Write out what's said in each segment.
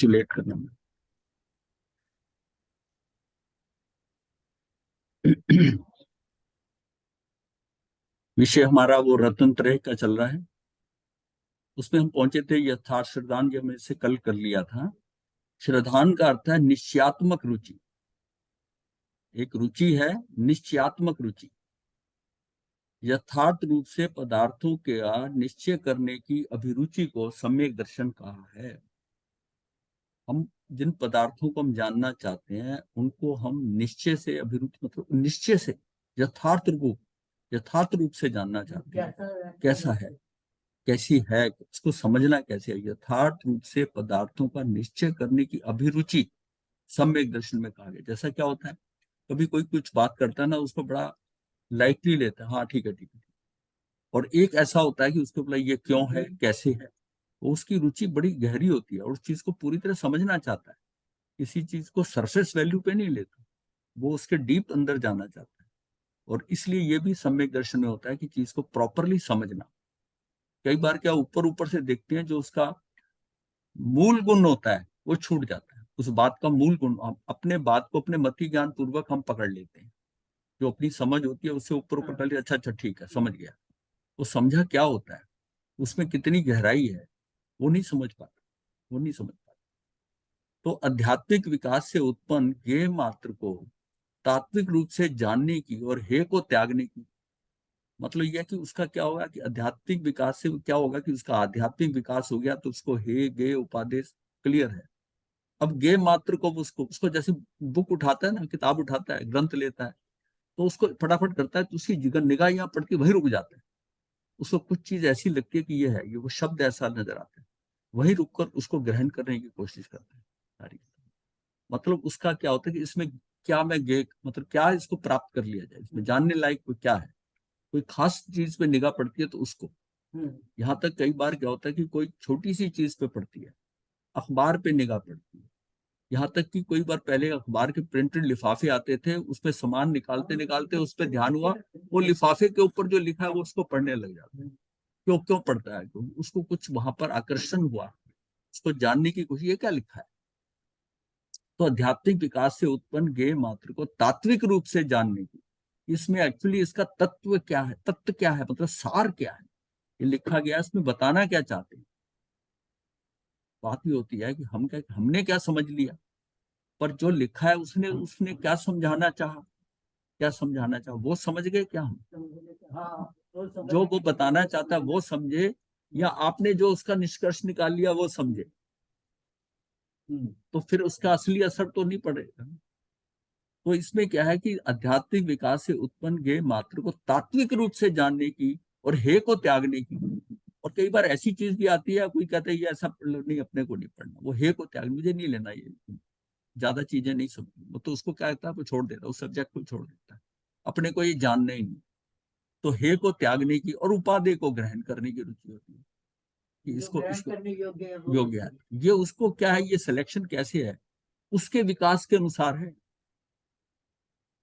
Calculate करने में। विषय हमारा वो रत्न त्रय का चल रहा है। उसमें हम पहुंचे थे यथार्थ श्रद्धान, ये हमने से कल कर लिया था। श्रद्धान का अर्थ है निश्चयात्मक रुचि। एक रुचि है निश्चयात्मक रुचि, यथार्थ रूप से पदार्थों का निश्चय करने की अभिरुचि को सम्यक दर्शन कहा है। हम जिन पदार्थों को हम जानना चाहते हैं उनको हम निश्चय से, अभिरुचि मतलब निश्चय से, यथार्थ रूप से जानना चाहते हैं। कैसा है, कैसी है, उसको समझना कैसे है। यथार्थ रूप से पदार्थों का निश्चय करने की अभिरुचि सम्यक दर्शन में कहा गया। जैसा क्या होता है, कभी कोई कुछ बात करता है ना, उसको बड़ा लाइटली लेता है, हाँ ठीक है ठीक है। और एक ऐसा होता है कि उसको बोला ये क्यों है, कैसे है, तो उसकी रुचि बड़ी गहरी होती है और उस चीज को पूरी तरह समझना चाहता है। किसी चीज को सरफेस वैल्यू पे नहीं लेता, वो उसके डीप अंदर जाना चाहता है। और इसलिए ये भी सम्यक दर्शन में होता है कि चीज को प्रॉपरली समझना। कई बार क्या ऊपर ऊपर से देखते हैं, जो उसका मूल गुण होता है वो छूट जाता है। उस बात का मूल गुण, अपने बात को अपने मति ज्ञान पूर्वक हम पकड़ लेते हैं। जो अपनी समझ होती है उससे ऊपर ऊपर कर लिया, अच्छा अच्छा ठीक है समझ गया। वो समझा क्या होता है, उसमें कितनी गहराई है, वो नहीं समझ पाता, वो नहीं समझ पाता। तो आध्यात्मिक विकास से उत्पन्न ज्ञेय मात्र को तात्विक रूप से जानने की और हे को त्यागने की, मतलब यह कि उसका क्या होगा कि आध्यात्मिक विकास से क्या होगा कि उसका आध्यात्मिक विकास हो गया तो उसको हे गे उपादेश क्लियर है। अब गे मात्र को उसको उसको जैसे बुक उठाता है ना, किताब उठाता है, ग्रंथ लेता है, तो उसको फटाफट करता है, तो उसकी जिगर निगाह यहाँ पड़ के वहीं रुक जाता है। उसको कुछ चीज ऐसी लगती है कि ये है, ये वो शब्द ऐसा नजर आता है, वहीं रुककर उसको ग्रहण करने की कोशिश करता है सारी। मतलब उसका क्या होता है कि इसमें क्या मैं गे मतलब क्या इसको प्राप्त कर लिया जाए, इसमें जानने लायक कोई क्या है। कोई खास चीज पे निगाह पड़ती है तो उसको, यहाँ तक कई बार क्या होता है कि कोई छोटी सी चीज पे पड़ती है, अखबार पे निगाह पड़ती है। यहाँ तक कि कोई बार पहले अखबार के प्रिंटेड लिफाफे आते थे, उसमें सामान निकालते निकालते उस पर ध्यान हुआ, वो लिफाफे के ऊपर जो लिखा है वो उसको पढ़ने लग जाता है। क्यों क्यों पढ़ता है, क्यों उसको कुछ वहां पर आकर्षण हुआ, उसको जानने की कोशिश, ये क्या लिखा है। तो आध्यात्मिक विकास से उत्पन्न ज्ञेय मात्र को तात्विक रूप से जानने की, इसमें एक्चुअली इसका तत्व क्या है, तत्व क्या है, मतलब सार क्या है, ये लिखा गया, इसमें बताना क्या चाहते हैं। बात ये होती है कि हमने क्या समझ लिया, पर जो लिखा है उसने उसने क्या समझाना चाहा, क्या समझाना चाहा, वो समझ गए क्या हम, जो वो बताना चाहता है वो समझे, या आपने जो उसका निष्कर्ष निकाल लिया वो समझे, तो फिर उसका असली असर तो नहीं पड़ेगा। तो इसमें क्या है कि आध्यात्मिक विकास से उत्पन्न ज्ञेय मात्र को तात्विक रूप से जानने की और हे को त्यागने की। और कई बार ऐसी चीज भी आती है, कोई कहता है ये ऐसा पढ़ लो, नहीं अपने को नहीं पढ़ना, वो हे को त्याग, मुझे नहीं लेना, ये ज्यादा चीजें नहीं समझ, वो तो उसको क्या कहता है, वो छोड़ देता है, उस सब्जेक्ट को छोड़ देता है, अपने को ये जानना ही नहीं। तो हे को त्यागने की और उपादेय को ग्रहण करने की रुचि होती है कि इसको योग्य है। ये उसको क्या है, ये सिलेक्शन कैसे है, उसके विकास के अनुसार है।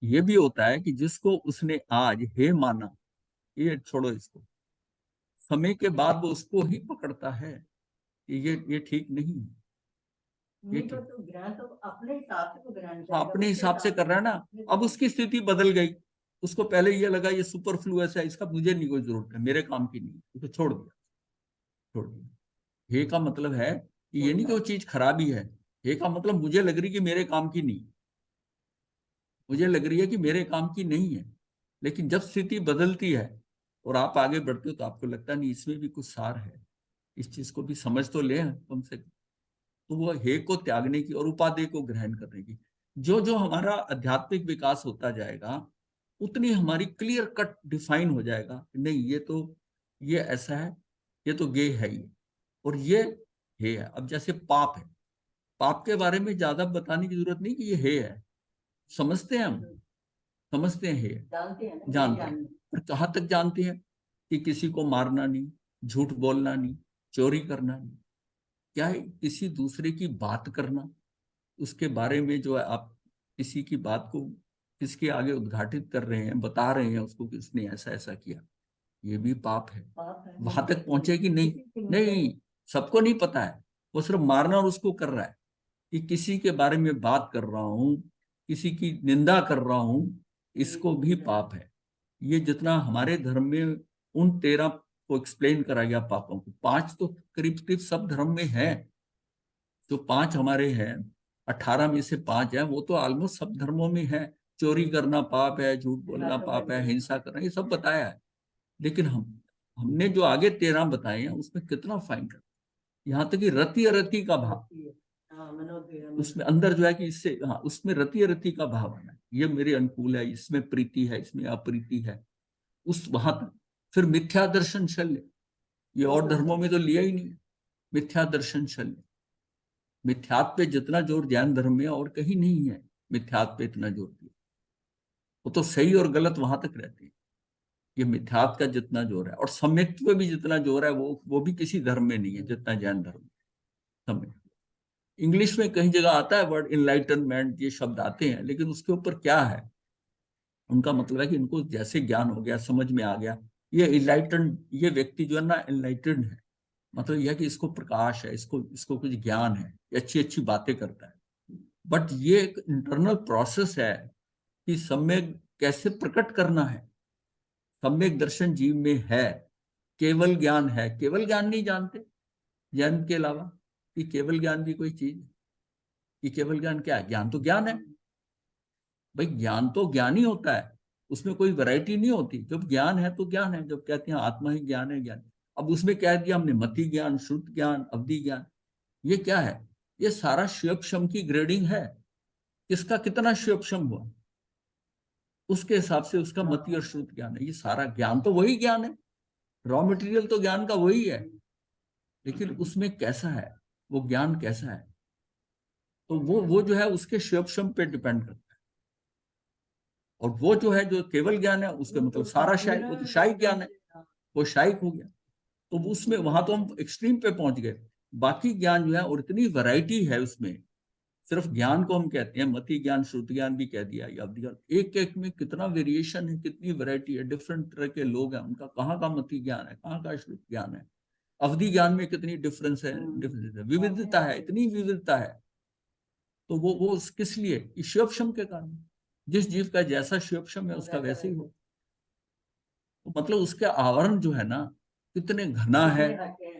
ये भी होता है कि जिसको उसने आज हे माना, ये छोड़ो इसको, समय के बाद वो उसको ही पकड़ता है कि ये ठीक नहीं है, ये ठीक, तो ग्रहण तो अपने हिसाब से तो ग्रहण हाँ अपने हिसाब से कर रहा है ना। अब उसकी स्थिति बदल गई, उसको पहले ये लगा ये सुपरफ्लुअस है, इसका मुझे नहीं कोई जरूरत है, मेरे काम की नहीं, उसको छोड़ दिया, छोड़ दिया। हे का मतलब है कि ये नहीं कि वो चीज खराबी है, हे का मतलब मुझे लग रही कि मेरे काम की नहीं, मुझे लग रही है कि मेरे काम की नहीं है। लेकिन जब स्थिति बदलती है और आप आगे बढ़ते हो तो आपको लगता नहीं इसमें भी कुछ सार है, इस चीज को भी समझ तो ले कम से कम। तो वो हे को त्यागने की और उपादेय को ग्रहण करने की, जो जो हमारा आध्यात्मिक विकास होता जाएगा उतनी हमारी क्लियर कट डिफाइन हो जाएगा, नहीं ये तो ये ऐसा है, ये तो गे है ही, और ये हे है। अब जैसे पाप है, पाप के बारे में ज्यादा बताने की जरूरत नहीं कि ये हे है, समझते हैं हम, समझते हैं हे, जानते हैं। और कहाँ तक जानते हैं कि किसी को मारना नहीं, झूठ बोलना नहीं, चोरी करना नहीं, क्या है किसी दूसरे की बात करना, उसके बारे में जो है आप किसी की बात को किसके आगे उद्घाटित कर रहे हैं, बता रहे हैं उसको कि उसने ऐसा ऐसा किया, ये भी पाप है। वहां तक पहुंचे कि नहीं, नहीं सबको नहीं पता है, वो सिर्फ मारना और उसको कर रहा है, कि किसी के बारे में बात कर रहा हूं, किसी की निंदा कर रहा हूं, इसको भी पाप है। ये जितना हमारे धर्म में उन 13 को एक्सप्लेन करा गया पापों को, 5 तो करीब करीब सब धर्म में है। जो 5 हमारे हैं, 18 में से 5 है, वो तो ऑलमोस्ट सब धर्मों में है। चोरी करना पाप है, झूठ बोलना पाप है, हिंसा करना, ये सब बताया है। लेकिन हमने जो आगे 13 बताए हैं उसमें कितना फाइन कर, यहाँ तक कि रति अरति का भाव, उसमें अंदर जो है कि इससे, हाँ, उसमें रति अरति का भाव आना है, ये मेरे अनुकूल है, इसमें प्रीति है, इसमें अप्रीति है, उस वहां तक। फिर मिथ्या दर्शन शल्य, ये और धर्मों में तो लिया ही नहीं। मिथ्या दर्शन शल्य, मिथ्यात्व पे जितना जोर ज्ञान धर्म में और कहीं नहीं है, मिथ्यात्व पे इतना जोर दिया। वो तो सही और गलत वहां तक रहते हैं, ये मिथ्यात्व का जितना जोर है, और सम्यक्त्व पे भी जितना जोर है, वो भी किसी धर्म में नहीं है जितना जैन धर्म में। सम्यक, इंग्लिश में कहीं जगह आता है वर्ड इनलाइटनमेंट, ये शब्द आते हैं, लेकिन उसके ऊपर क्या है, उनका मतलब है कि इनको जैसे ज्ञान हो गया, समझ में आ गया, ये इनलाइटन, ये व्यक्ति जो है ना इनलाइटेंड है, मतलब यह कि इसको प्रकाश है, इसको इसको कुछ ज्ञान है, ये अच्छी अच्छी बातें करता है। बट ये एक इंटरनल प्रोसेस है कि सम्यक कैसे प्रकट करना है। सम्यक दर्शन जीव में है, केवल ज्ञान है, केवल ज्ञान नहीं जानते जैन के अलावा कि केवल ज्ञान भी कोई चीज है। कि केवल ज्ञान क्या है? ज्ञान तो ज्ञान है भाई, ज्ञान तो ज्ञान ही होता है, उसमें कोई वैरायटी नहीं होती। जब ज्ञान है तो ज्ञान है, जब कहते हैं आत्मा ही ज्ञान है, ज्ञान। अब उसमें कह दिया हमने मति ज्ञान, श्रुत ज्ञान, अवधि ज्ञान, ये क्या है? ये सारा श्योपशम की ग्रेडिंग है, किसका कितना श्योपशम हुआ उसके हिसाब से उसका मति और श्रुत ज्ञान है। ये सारा ज्ञान तो वही ज्ञान है, रॉ मटेरियल तो ज्ञान का वही है, लेकिन उसमें कैसा है, वो ज्ञान कैसा है, तो वो जो है उसके श्योपशम पे डिपेंड करता है। और वो जो है जो केवल ज्ञान है, उसके मतलब सारा शायिक, वो तो शायिक ज्ञान है, वो शायिक हो गया। तो उसमें वहां तो हम एक्सट्रीम पे पहुंच गए। बाकी ज्ञान जो है, और इतनी वैरायटी है उसमें, सिर्फ ज्ञान को हम कहते हैं मति ज्ञान, श्रुति ज्ञान भी कह दिया, या अवधि ज्ञान, एक एक में कितना वेरिएशन है, कितनी वैरायटी है, डिफरेंट तरह के लोग हैं, उनका कहाँ का मति ज्ञान है, कहाँ का श्रुति ज्ञान है, अवधि ज्ञान में कितनी डिफरेंस है, विविधता है, इतनी विविधता है। तो वो किस लिए? ईश्वरक्षम के कारण। जिस जीव का जैसा शिवक्षम है उसका वैसे ही हो। तो मतलब उसके आवरण जो है ना, कितने घना है,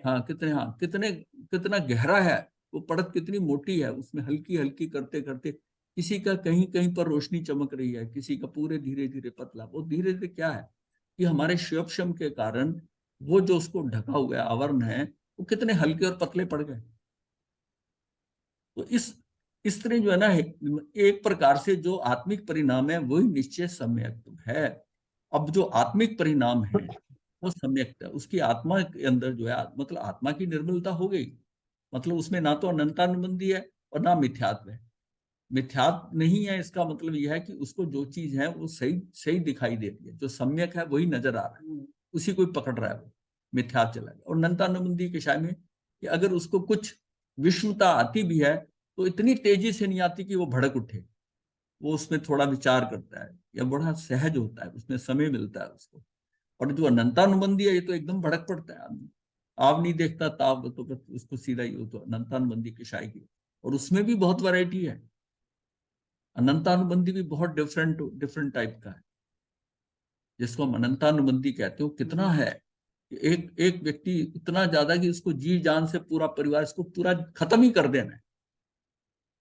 हाँ कितने, हाँ कितने, कितना गहरा है, वो परत कितनी मोटी है, उसमें हल्की हल्की करते करते किसी का कहीं कहीं पर रोशनी चमक रही है, किसी का पूरे धीरे धीरे पतला। वो धीरे धीरे क्या है कि हमारे शिवक्षम के कारण वो जो उसको ढका हुआ है आवरण है, वो कितने हल्के और पतले पड़ गए। तो इस तरह जो है ना, एक प्रकार से जो आत्मिक परिणाम है वही निश्चय सम्यक है। अब जो आत्मिक परिणाम है वो सम्यक है, उसकी आत्मा के अंदर जो है, मतलब आत्मा की निर्मलता हो गई, मतलब उसमें ना तो अनंतानुबंधी है और ना मिथ्यात्व है। मिथ्यात्व नहीं है, इसका मतलब यह है कि उसको जो चीज है वो सही सही दिखाई देती है, जो सम्यक है वही नजर आ रहा है, उसी को पकड़ रहा है वो। मिथ्यात्व चला गया। और अनंतानुबंधी के शाय में कि अगर उसको कुछ विषमता आती भी है तो इतनी तेजी से नहीं आती कि वो भड़क उठे, वो उसमें थोड़ा विचार करता है या बड़ा सहज होता है, उसमें समय मिलता है उसको। और जो अनंतानुबंधी है ये तो एकदम भड़क पड़ता है आदमी, आव नहीं देखता ताव, तो उसको सीधा ही, वो तो अनंतानुबंधी की शायरी। और उसमें भी बहुत वैरायटी है, अनंतानुबंधी भी बहुत डिफरेंट डिफरेंट टाइप का है। जिसको हम अनंतानुबंधी कहते हो, कितना है, एक एक व्यक्ति इतना ज्यादा कि उसको जी जान से पूरा परिवार इसको पूरा खत्म ही कर देना है,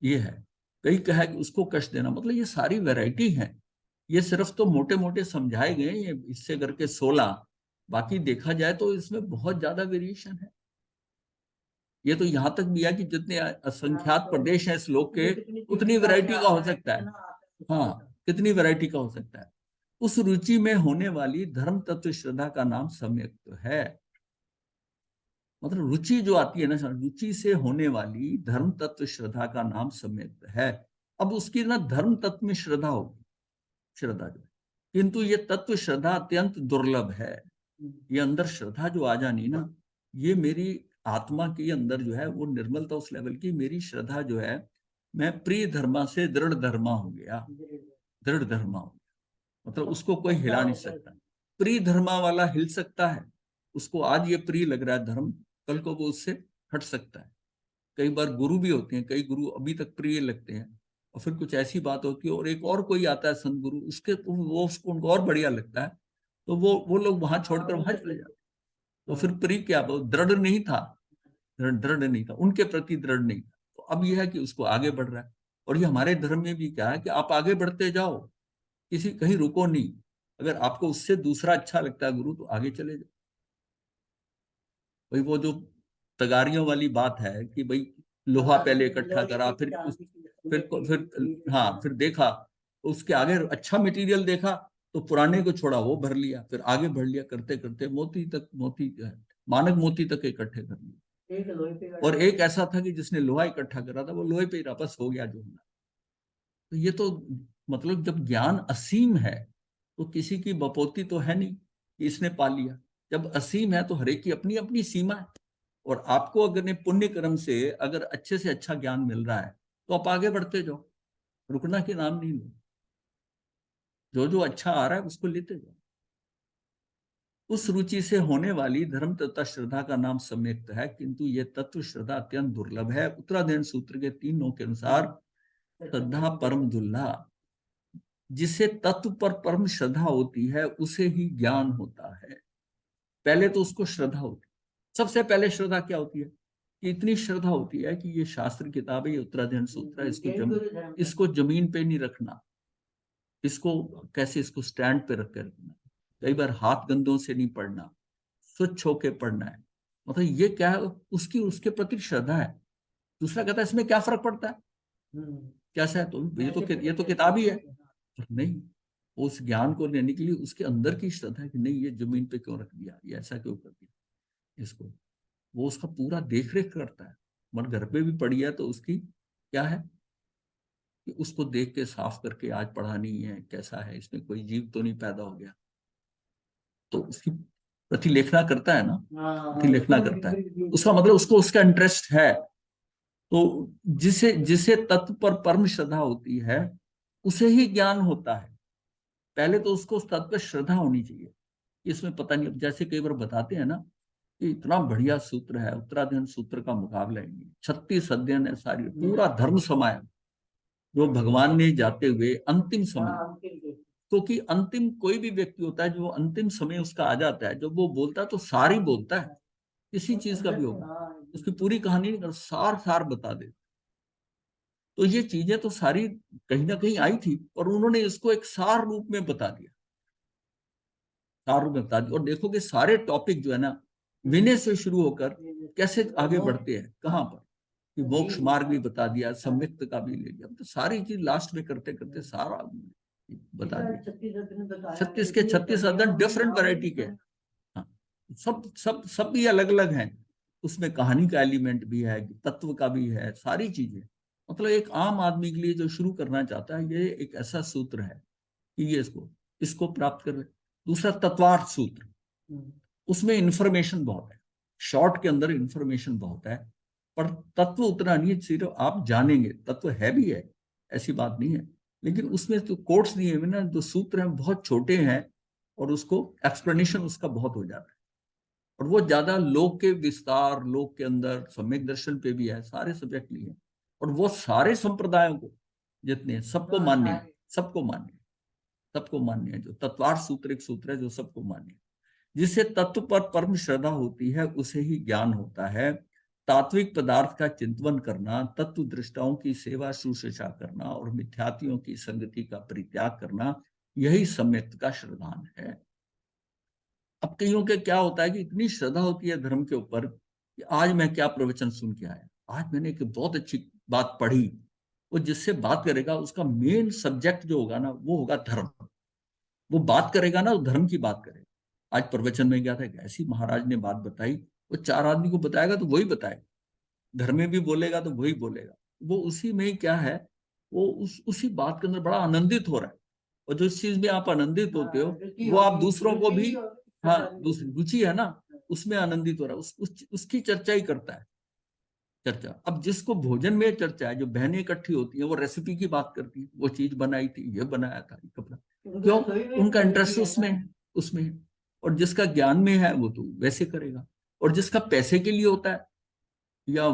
ये है। कई कहा कि उसको कष्ट देना, मतलब ये सारी वैरायटी है। ये सिर्फ तो मोटे मोटे समझाए गए, ये इससे करके 16, बाकी देखा जाए तो इसमें बहुत ज्यादा वेरिएशन है। ये तो यहाँ तक भी है कि जितने असंख्यात प्रदेश हैं श्लोक के, उतनी वैरायटी का हो सकता है। हाँ, कितनी वैरायटी का हो सकता है। उस रुचि में होने वाली धर्म तत्व श्रद्धा का नाम सम्यक है। मतलब रुचि जो आती है ना, रुचि से होने वाली धर्म तत्व श्रद्धा का नाम सम्यक है। अब उसकी ना धर्म तत्व में श्रद्धा होगी, श्रद्धा जो, किंतु ये तत्व श्रद्धा अत्यंत दुर्लभ है। ये अंदर श्रद्धा जो आ जानी ना, ये मेरी आत्मा के अंदर जो है वो निर्मलता उस लेवल की, मेरी श्रद्धा जो है, मैं प्रिय धर्मा से दृढ़ धर्मा हो गया, दृढ़ धर्मा हो गया, मतलब उसको कोई हिला नहीं सकता। प्रिय धर्मा वाला हिल सकता है, उसको आज ये प्रिय लग रहा है धर्म, कल को वो उससे हट सकता है। कई बार गुरु भी होते हैं, कई गुरु अभी तक प्रिय लगते हैं, और फिर कुछ ऐसी बात होती है और एक और कोई आता है संत गुरु, उसके वो उसको उनको और बढ़िया लगता है, तो वो लोग वहां छोड़कर वहां चले जाते हैं। तो फिर प्रिय क्या, वो दृढ़ नहीं था, दृढ़ नहीं था, उनके प्रति दृढ़ नहीं था। तो अब यह है कि उसको आगे बढ़ रहा है। और ये हमारे धर्म में भी क्या है कि आप आगे बढ़ते जाओ, किसी कहीं रुको नहीं। अगर आपको उससे दूसरा अच्छा लगता है गुरु, तो आगे चले जाओ। भाई वो जो तगारियों वाली बात है कि भाई लोहा पहले इकट्ठा करा, फिर हाँ, फिर देखा तो उसके आगे अच्छा मटेरियल देखा, तो पुराने को छोड़ा, वो भर लिया, फिर आगे बढ़ लिया, करते करते मोती तक, मोती मानक मोती तक इकट्ठे कर लिए। और एक ऐसा था कि जिसने लोहा इकट्ठा करा था, वो लोहे पे वापस हो गया जो होना। तो ये तो मतलब जब ज्ञान असीम है, तो किसी की बपोती तो है नहीं कि इसने पा लिया। जब असीम है तो हरेक की अपनी अपनी सीमा है। और आपको अगर पुण्य कर्म से अगर अच्छे से अच्छा ज्ञान मिल रहा है, तो आप आगे बढ़ते जाओ, रुकना के नाम नहीं लो। जो जो अच्छा आ रहा है उसको लेते जाओ। उस रुचि से होने वाली धर्म तथा श्रद्धा का नाम सम्यक्त है, किंतु ये तत्व श्रद्धा अत्यंत दुर्लभ है। उत्तराधीन सूत्र के 3 के अनुसार श्रद्धा परम दुर्लभ, जिसे तत्व पर परम श्रद्धा होती है उसे ही ज्ञान होता है। पहले तो उसको श्रद्धा होती है। सबसे पहले श्रद्धा क्या होती है कि इतनी श्रद्धा होती है कि ये शास्त्र किताब है, ये उत्तराधीन सूत्र है, इसको जमीन पे नहीं रखना, इसको कैसे, इसको स्टैंड पे रख कर रखना, कई बार हाथ गंदों से नहीं पढ़ना, स्वच्छ होके पढ़ना है। मतलब ये क्या है, उसकी उसके प्रति श्रद्धा है। दूसरा कहता है इसमें क्या फर्क पड़ता है, कैसा है, तो ये तो किताब ही है। नहीं, उस ज्ञान को लेने के लिए उसके अंदर की श्रद्धा है कि नहीं, ये जमीन पे क्यों रख दिया, ये ऐसा क्यों कर दिया इसको। वो उसका पूरा देख रेख करता है। मन घर पे भी पड़ी है तो उसकी क्या है कि उसको देख के साफ करके आज पढ़ानी है, कैसा है, इसमें कोई जीव तो नहीं पैदा हो गया। तो उसकी प्रतिलेखना करता है ना, प्रतिलेखना करता है, उसका मतलब उसको उसका इंटरेस्ट है। तो जिसे जिसे तत्व पर परम श्रद्धा होती है उसे ही ज्ञान होता है। पहले तो उसको उस तत्व पर श्रद्धा होनी चाहिए। इसमें पता नहीं, जैसे कई बार बताते हैं ना कि इतना बढ़िया सूत्र है, उत्तराधीन सूत्र का मुकाबला ही नहीं, 36 अध्ययन है, सारी पूरा धर्म समाया जो भगवान ने जाते हुए अंतिम समय। क्योंकि अंतिम कोई भी व्यक्ति होता है, जो अंतिम समय उसका आ जाता है, जब वो बोलता है तो सार ही बोलता है, किसी चीज का भी होगा, उसकी पूरी कहानी नहीं कर, सार सार बता दे। तो ये चीजें तो सारी कहीं ना कहीं आई थी, और उन्होंने इसको एक सार रूप में बता दिया, सार रूप में बता दिया। और देखो कि सारे टॉपिक जो है ना, विनय से शुरू होकर कैसे आगे बढ़ते हैं, कहाँ पर कि मोक्ष मार्ग भी बता दिया, सम्यक्त का भी ले लिया, तो सारी चीज लास्ट में करते करते सारा बता दिया। 36 के 36 अध्ययन डिफरेंट वैरायटी के। हाँ, सब सब सब भी अलग अलग हैं। उसमें कहानी का एलिमेंट भी है, तत्व का भी है, सारी चीजें। मतलब एक आम आदमी के लिए जो शुरू करना चाहता है, ये एक ऐसा सूत्र है कि ये इसको इसको प्राप्त कर ले। दूसरा तत्वार्थ सूत्र, उसमें इंफॉर्मेशन बहुत है, शॉर्ट के अंदर इंफॉर्मेशन बहुत है, पर तत्व उतना नहीं है। सिर्फ आप जानेंगे, तत्व है भी है, ऐसी बात नहीं है, लेकिन उसमें जो कोट्स दिए हुए ना, जो सूत्र हैं बहुत छोटे हैं, और उसको एक्सप्लेनेशन उसका बहुत हो जाता है। और वो ज्यादा लोक के विस्तार, लोक के अंदर सम्यक दर्शन पे भी है, सारे सब्जेक्ट लिए, और वो सारे संप्रदायों को जितने सबको मान्य है, सबको मान्य है, सबको मान्य है। जो तत्वार्थ सूत्र एक सूत्र है जो सबको मान्य है। जिससे तत्व पर परम श्रद्धा होती है उसे ही ज्ञान होता है। तात्विक पदार्थ का चिंतन करना, तत्व दृष्टाओं की सेवा शुश्रूषा करना और मिथ्यातियों की संगति का परित्याग करना, यही सम्यक्त का श्रद्धान है। अब कईयों के क्या होता है कि इतनी श्रद्धा होती है धर्म के ऊपर कि आज मैं क्या प्रवचन सुन के आया, आज मैंने एक बहुत अच्छी बात पढ़ी। वो जिससे बात करेगा उसका मेन सब्जेक्ट जो होगा ना, वो होगा धर्म। वो बात करेगा ना, वो धर्म की बात करेगा। आज प्रवचन में गया था, ऐसी महाराज ने बात बताई, वो 4 आदमी को बताएगा तो वही बताएगा, घर में भी बोलेगा तो वही बोलेगा। वो उसी में ही क्या है, वो उसी बात के अंदर बड़ा आनंदित हो रहा है। और जो चीज में आप आनंदित होते हो, वो आप दूसरों को भी, हाँ, दूसरी रुचि है ना, उसमें आनंदित हो रहा है, उसकी चर्चा ही करता है। चर्चा, अब जिसको भोजन में चर्चा है, जो बहनें इकट्ठी होती है, वो रेसिपी की बात करती है, वो चीज बनाई थी, ये बनाया था, ये कपड़ा, क्यों, उनका इंटरेस्ट उसमें है। और जिसका ज्ञान में है वो तो वैसे करेगा। और जिसका पैसे के लिए होता है, या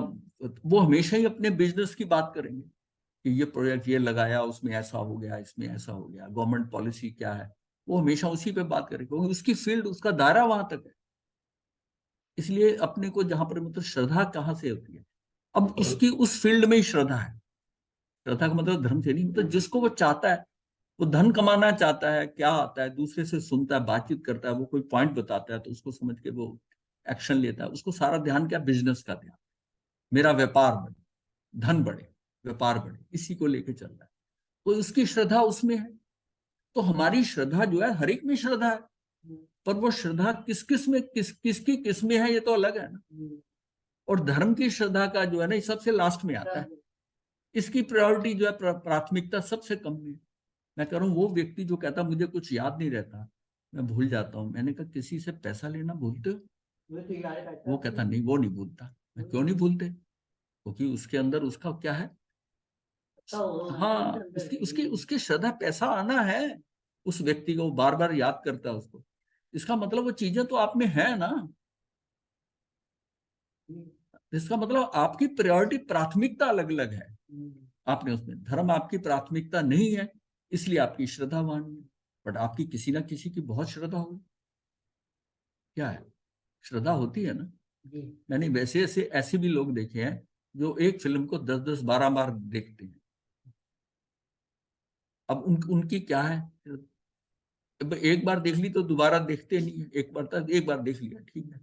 तो वो हमेशा ही अपने बिजनेस की बात करेंगे कि ये प्रोजेक्ट ये लगाया, उसमें ऐसा हो गया, इसमें ऐसा हो गया, गवर्नमेंट पॉलिसी क्या है, वो हमेशा उसी पे बात करेंगे क्योंकि उसकी फील्ड, उसका दायरा वहां तक है। इसलिए अपने को जहां पर मतलब श्रद्धा कहाँ से होती है, अब उसकी उस फील्ड में ही श्रद्धा है। श्रद्धा का मतलब धर्म से नहीं, मतलब जिसको वो चाहता है, वो धन कमाना चाहता है, क्या आता है, दूसरे से सुनता है, बातचीत करता है, वो कोई पॉइंट बताता है तो उसको समझ के वो एक्शन लेता है, उसको सारा ध्यान क्या, बिजनेस का ध्यान, मेरा व्यापार बढ़े, धन बढ़े, व्यापार बढ़े, इसी को लेके चल रहा है, तो उसकी श्रद्धा उसमें है। तो हमारी श्रद्धा जो है, हर एक में श्रद्धा है, पर वो श्रद्धा किस किस में, किसकी किस में है, ये तो अलग है ना। और धर्म की श्रद्धा का जो है ना, ये सबसे लास्ट में आता है, इसकी प्रायोरिटी जो है, प्राथमिकता सबसे कम में। मैं कह रहा हूँ वो व्यक्ति जो कहता मुझे कुछ याद नहीं रहता, मैं भूल जाता हूँ, मैंने कहा किसी से पैसा लेना भूलते हो? वो कहता नहीं, वो नहीं भूलता। मैं क्यों नहीं भूलते? क्योंकि उसके अंदर उसका क्या है, हाँ, उसकी उसकी उसकी श्रद्धा, पैसा आना है, उस व्यक्ति को बार बार याद करता है उसको, इसका मतलब वो चीजें तो आप में है ना। इसका मतलब आपकी प्रायोरिटी, प्राथमिकता अलग अलग है, आपने उसमें, धर्म आपकी प्राथमिकता नहीं है, इसलिए आपकी श्रद्धा वहां नहीं है। बट आपकी किसी ना किसी की बहुत श्रद्धा होगी, क्या है, श्रद्धा होती है ना। मैंने वैसे ऐसे ऐसे भी लोग देखे हैं जो एक फिल्म को 10-10 12 बार देखते हैं। अब उनकी क्या है, अब एक बार देख ली तो दोबारा देखते नहीं है, एक बार तक एक बार देख लिया ठीक है,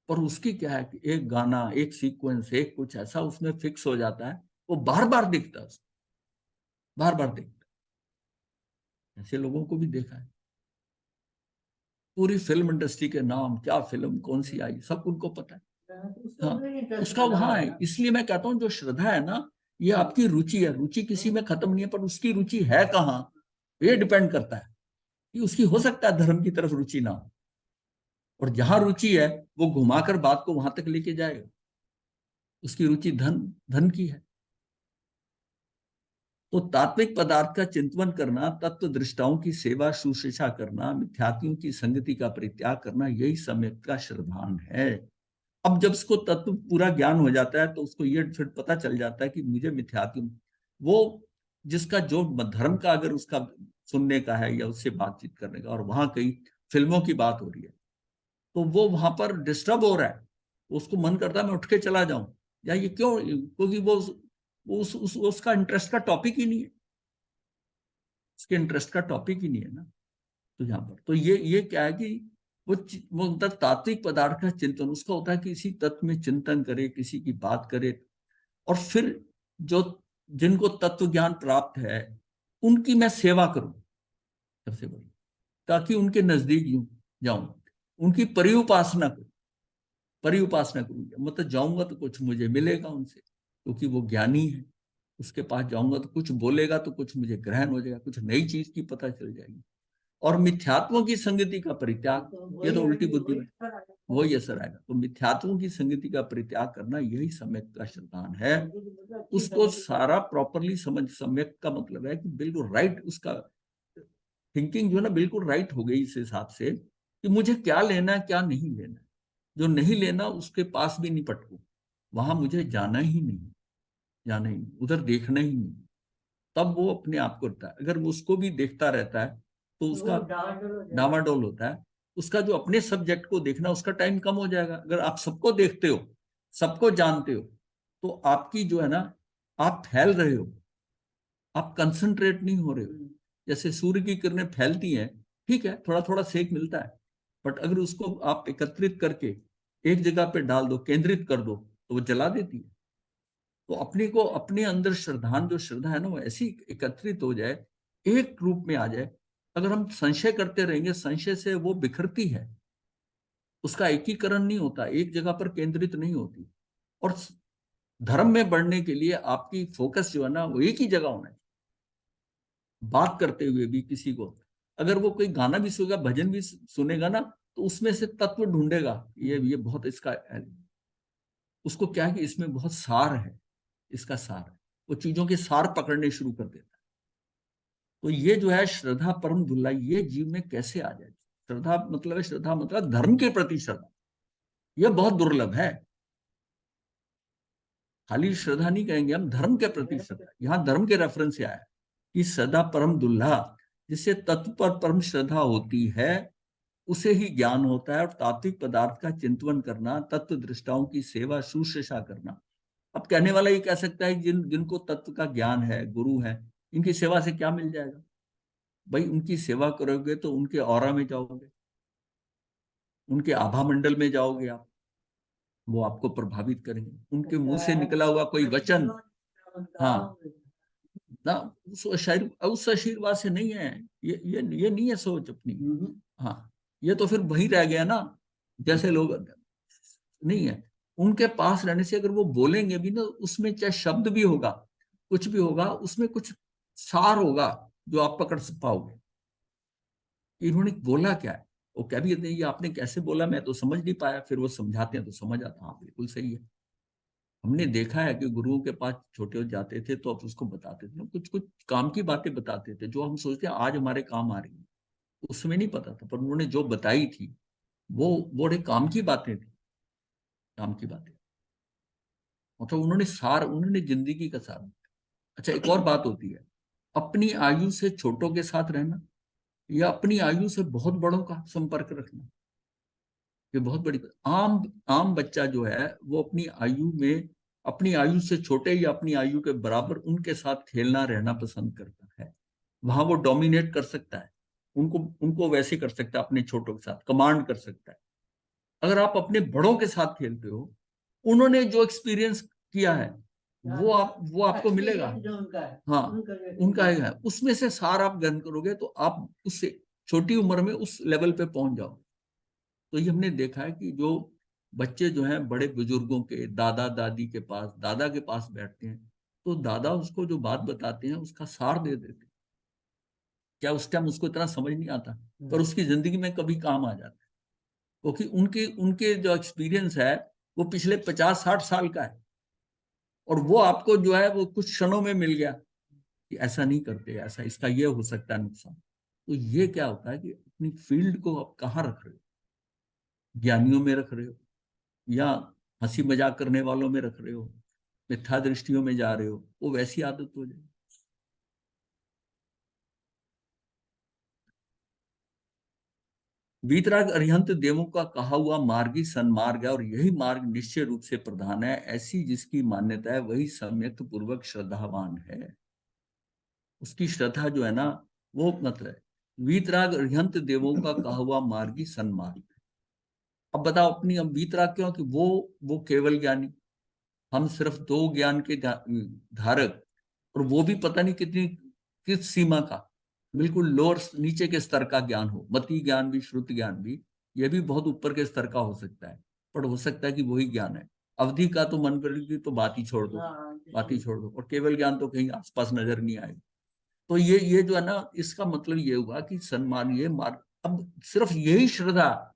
पर उसकी क्या है कि एक गाना, एक सीक्वेंस, एक कुछ ऐसा उसमें फिक्स हो जाता है, वो बार बार देखता है, बार बार देखता है। ऐसे लोगों को भी देखा है, पूरी फिल्म इंडस्ट्री के नाम, क्या फिल्म कौन सी आई, सब उनको पता है। हाँ, उसका वहां है। इसलिए मैं कहता हूँ जो श्रद्धा है ना, ये आपकी रुचि है, रुचि किसी में खत्म नहीं है, पर उसकी रुचि है कहाँ, ये डिपेंड करता है कि उसकी हो सकता है धर्म की तरफ रुचि ना हो, और जहां रुचि है वो घुमाकर बात को वहां तक लेके जाएगा, उसकी रुचि धन, धन की है। तो तात्विक पदार्थ का चिंतन करना, तत्व दृष्टाओं की सेवा शुश्रूषा करना, मिथ्यात्वियों की संगति का परित्याग करना, यही सम्यक का श्रद्धान है। अब जब उसको तत्व पूरा ज्ञान हो जाता है तो उसको ये फिर पता चल जाता है कि मुझे मिथ्यात्व, वो जिसका जो धर्म का अगर उसका सुनने का है या उससे बातचीत करने का, और वहां कई फिल्मों की बात हो रही है, तो वो वहां पर डिस्टर्ब हो रहा है, उसको मन करता है मैं उठ के चला जाऊं, या ये क्यों, क्योंकि वो उसका इंटरेस्ट का टॉपिक ही नहीं है, उसके इंटरेस्ट का टॉपिक ही नहीं है ना। तो यहाँ पर तो ये क्या है कि वो मतलब तात्विक पदार्थ का चिंतन उसका होता है कि किसी तत्व में चिंतन करे, किसी की बात करे, और फिर जो जिनको तत्व ज्ञान प्राप्त है उनकी मैं सेवा करूं, सबसे बड़ी, ताकि उनके नजदीक यूं जाऊं, उनकी परिउपासना करूं, परिउपासना करूंगा, मतलब जाऊंगा तो कुछ मुझे मिलेगा उनसे, क्योंकि वो ज्ञानी है, उसके पास जाऊंगा तो कुछ बोलेगा तो कुछ मुझे ग्रहण हो जाएगा, कुछ नई चीज की पता चल जाएगी। और मिथ्यात्वों की संगति का परित्याग, ये तो उल्टी बुद्धि में वही असर आएगा। तो मिथ्यात्वों की संगति का परित्याग करना, यही सम्यक का श्रद्धान है। उसको सारा प्रॉपरली समझ, सम्यक का मतलब है कि बिल्कुल राइट, उसका थिंकिंग जो है ना बिल्कुल राइट हो गई, इस हिसाब से कि मुझे क्या लेना है क्या नहीं लेना, जो नहीं लेना उसके पास भी नहीं पटकू, वहां मुझे जाना ही नहीं, जाना ही नहीं, उधर देखना ही नहीं। तब वो अपने आप को रहता है, अगर वो उसको भी देखता रहता है तो उसका डावाडोल होता है। उसका जो अपने सब्जेक्ट को देखना, उसका टाइम कम हो जाएगा। अगर आप सबको देखते हो, सबको जानते हो, तो आपकी जो है ना, आप फैल रहे हो, आप कंसंट्रेट नहीं हो रहे हो। जैसे सूर्य की किरणें फैलती हैं, ठीक है, थोड़ा थोड़ा सेक मिलता है, बट अगर उसको आप एकत्रित करके एक जगह पे डाल दो, केंद्रित कर दो, तो वो जला देती है। तो अपने को, अपने अंदर श्रद्धान जो श्रद्धा है ना, वो ऐसी एकत्रित हो जाए, एक रूप में आ जाए। अगर हम संशय करते रहेंगे, संशय से वो बिखरती है, उसका एकीकरण नहीं होता, एक जगह पर केंद्रित नहीं होती। और धर्म में बढ़ने के लिए आपकी फोकस जो है ना, वो एक ही जगह होना है। बात करते हुए भी किसी को, अगर वो कोई गाना भी सुनेगा, भजन भी सुनेगा ना, तो उसमें से तत्व ढूंढेगा, ये बहुत इसका है। उसको क्या है कि इसमें बहुत सार है, इसका सार है, वो चीजों के सार पकड़ने शुरू कर देता है। तो ये जो है श्रद्धा परम दुर्लभ, ये जीव में कैसे आ जाए। श्रद्धा मतलब है, श्रद्धा मतलब धर्म के प्रति श्रद्धा, यह बहुत दुर्लभ है। खाली श्रद्धा नहीं कहेंगे हम, धर्म के प्रति श्रद्धा। यहाँ धर्म के रेफरेंस से आया है कि सदा परम दुल्हा, जिससे तत्व पर परम श्रद्धा होती है उसे ही ज्ञान होता है। और तात्विक पदार्थ का चिंतन करना, तत्व दृष्टाओं की सेवा शुश्रूषा करना। अब कहने वाला ये कह सकता है जिनको तत्व का ज्ञान है, गुरु है, इनकी सेवा से क्या मिल जाएगा? भाई उनकी सेवा करोगे तो उनके ऑरा में जाओगे, उनके आभा मंडल में जाओगे आप, वो आपको प्रभावित करेंगे। उनके मुंह से निकला हुआ कोई वचन, हाँ ना, उस आशीर्वाद से नहीं है। ये नहीं है सोच अपनी। हाँ, ये तो फिर वही रह गया ना, जैसे लोग नहीं है। उनके पास रहने से अगर वो बोलेंगे भी ना, उसमें चाहे शब्द भी होगा, कुछ भी होगा, उसमें कुछ सार होगा जो आप पकड़ पाओगे। इन्होंने बोला क्या है, वो क्या भी ये आपने कैसे बोला, मैं तो समझ नहीं पाया। फिर वो समझाते हैं तो समझ आता, हाँ बिल्कुल सही है। हमने देखा है कि गुरुओं के पास छोटे हो जाते थे तो आप उसको बताते थे, कुछ कुछ काम की बातें बताते थे जो हम सोचते हैं आज हमारे काम आ रही है, उसमें नहीं पता था, पर उन्होंने जो बताई थी वो बड़े काम की बातें थी, काम की बातें। मतलब उन्होंने जिंदगी का सार। अच्छा, एक और बात होती है, अपनी आयु से छोटों के साथ रहना या अपनी आयु से बहुत बड़ों का संपर्क रखना, ये बहुत बड़ी बात। आम आम बच्चा जो है वो अपनी आयु से छोटे या अपनी आयु के बराबर उनके साथ खेलना रहना पसंद करता है। वहां वो डोमिनेट कर सकता है, उनको उनको वैसे कर सकता है, अपने छोटों के साथ कमांड कर सकता है। अगर आप अपने बड़ों के साथ खेलते हो, उन्होंने जो एक्सपीरियंस किया है वो आपको मिलेगा। जो उनका है, हाँ, उनका है। है, उसमें से सार आप ग्रहण करोगे तो आप उससे छोटी उम्र में उस लेवल पे पहुंच जाओ। तो ये हमने देखा है कि जो बच्चे जो हैं बड़े बुजुर्गों के, दादा दादी के पास, दादा के पास बैठते हैं, तो दादा उसको जो बात बताते हैं उसका सार दे देते हैं। क्या उस टाइम उसको इतना समझ नहीं आता, पर उसकी जिंदगी में कभी काम आ जाता है, क्योंकि उनके उनके जो एक्सपीरियंस है वो पिछले 50-60 साल का है, और वो आपको जो है वो कुछ क्षणों में मिल गया कि ऐसा नहीं करते, ऐसा इसका ये हो सकता है नुकसान। तो ये क्या होता है कि अपनी फील्ड को आप कहाँ रख रहे हो, ज्ञानियों में रख रहे हो या हंसी मजाक करने वालों में रख रहे हो, मिथ्या दृष्टियों में जा रहे हो, वो वैसी आदत हो जाए। वीतराग अरिहंत देवों का कहा हुआ मार्ग ही सन्मार्ग है, और यही मार्ग निश्चय रूप से प्रधान है। ऐसी जिसकी मान्यता है वही सम्यक पूर्वक श्रद्धावान है। उसकी श्रद्धा जो है ना, वो मतलब है वीतराग अरिहंत देवों का कहा हुआ मार्ग ही सन्मार्ग। अब बताओ अपनी, अब वीतराग क्यों? कि वो केवल ज्ञानी, हम सिर्फ दो ज्ञान के धारक, और वो भी पता नहीं कितनी किस सीमा का, बिल्कुल लोअर नीचे के स्तर का ज्ञान हो, मति ज्ञान भी, श्रुत ज्ञान भी, ये भी बहुत ऊपर के स्तर का हो सकता है, पर हो सकता है कि वही ज्ञान है। अवधि का तो मन करेगी तो बात ही छोड़ दो, बात ही छोड़ दो, और केवल ज्ञान तो कहीं आसपास नजर नहीं आएगा। तो ये जो है ना, इसका मतलब ये हुआ कि सन्मान, ये मार्ग, अब सिर्फ यही श्रद्धा,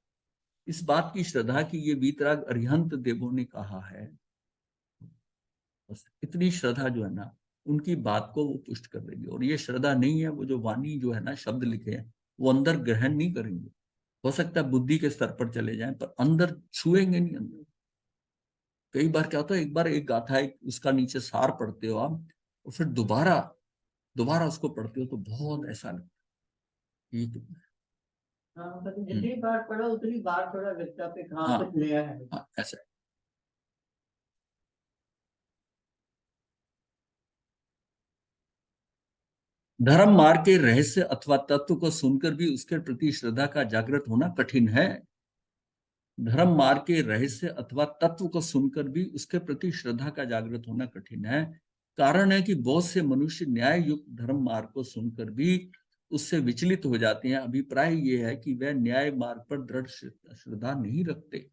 इस बात की श्रद्धा कि ये वीतराग अरिहंत देवों ने कहा है, बस इतनी श्रद्धा जो है ना, उनकी बात को वो पुष्ट कर रही है। और ये श्रद्धा नहीं है, वो जो वाणी जो है ना, शब्द लिखे हैं, वो अंदर ग्रहण नहीं करेंगे। हो सकता है बुद्धि के स्तर पर चले जाएं, पर अंदर छुएंगे नहीं अंदर। कई बार क्या होता है, एक बार एक गाथा, एक उसका नीचे सार पढ़ते हो आप, और फिर दोबारा दोबारा उसको पढ़ते हो तो बहुत ऐसा लगता है हाँ, मतलब जितनी बार पढ़ो उतनी बार थोड़ा लगता पे हाँ, कुछ नया है। हाँ ऐसा है। धर्म मार्ग के रहस्य अथवा तत्व को सुनकर भी उसके प्रति श्रद्धा का जागृत होना कठिन है। धर्म मार्ग के रहस्य अथवा तत्व को सुनकर भी उसके प्रति श्रद्धा का जागृत होना कठिन है। कारण है कि बहुत से मनुष्य न्याय युक्त धर्म मार्ग को सुनकर भी उससे विचलित हो जाते हैं। अभिप्राय यह है कि वह न्याय मार्ग पर दृढ़ श्रद्धा नहीं रखते,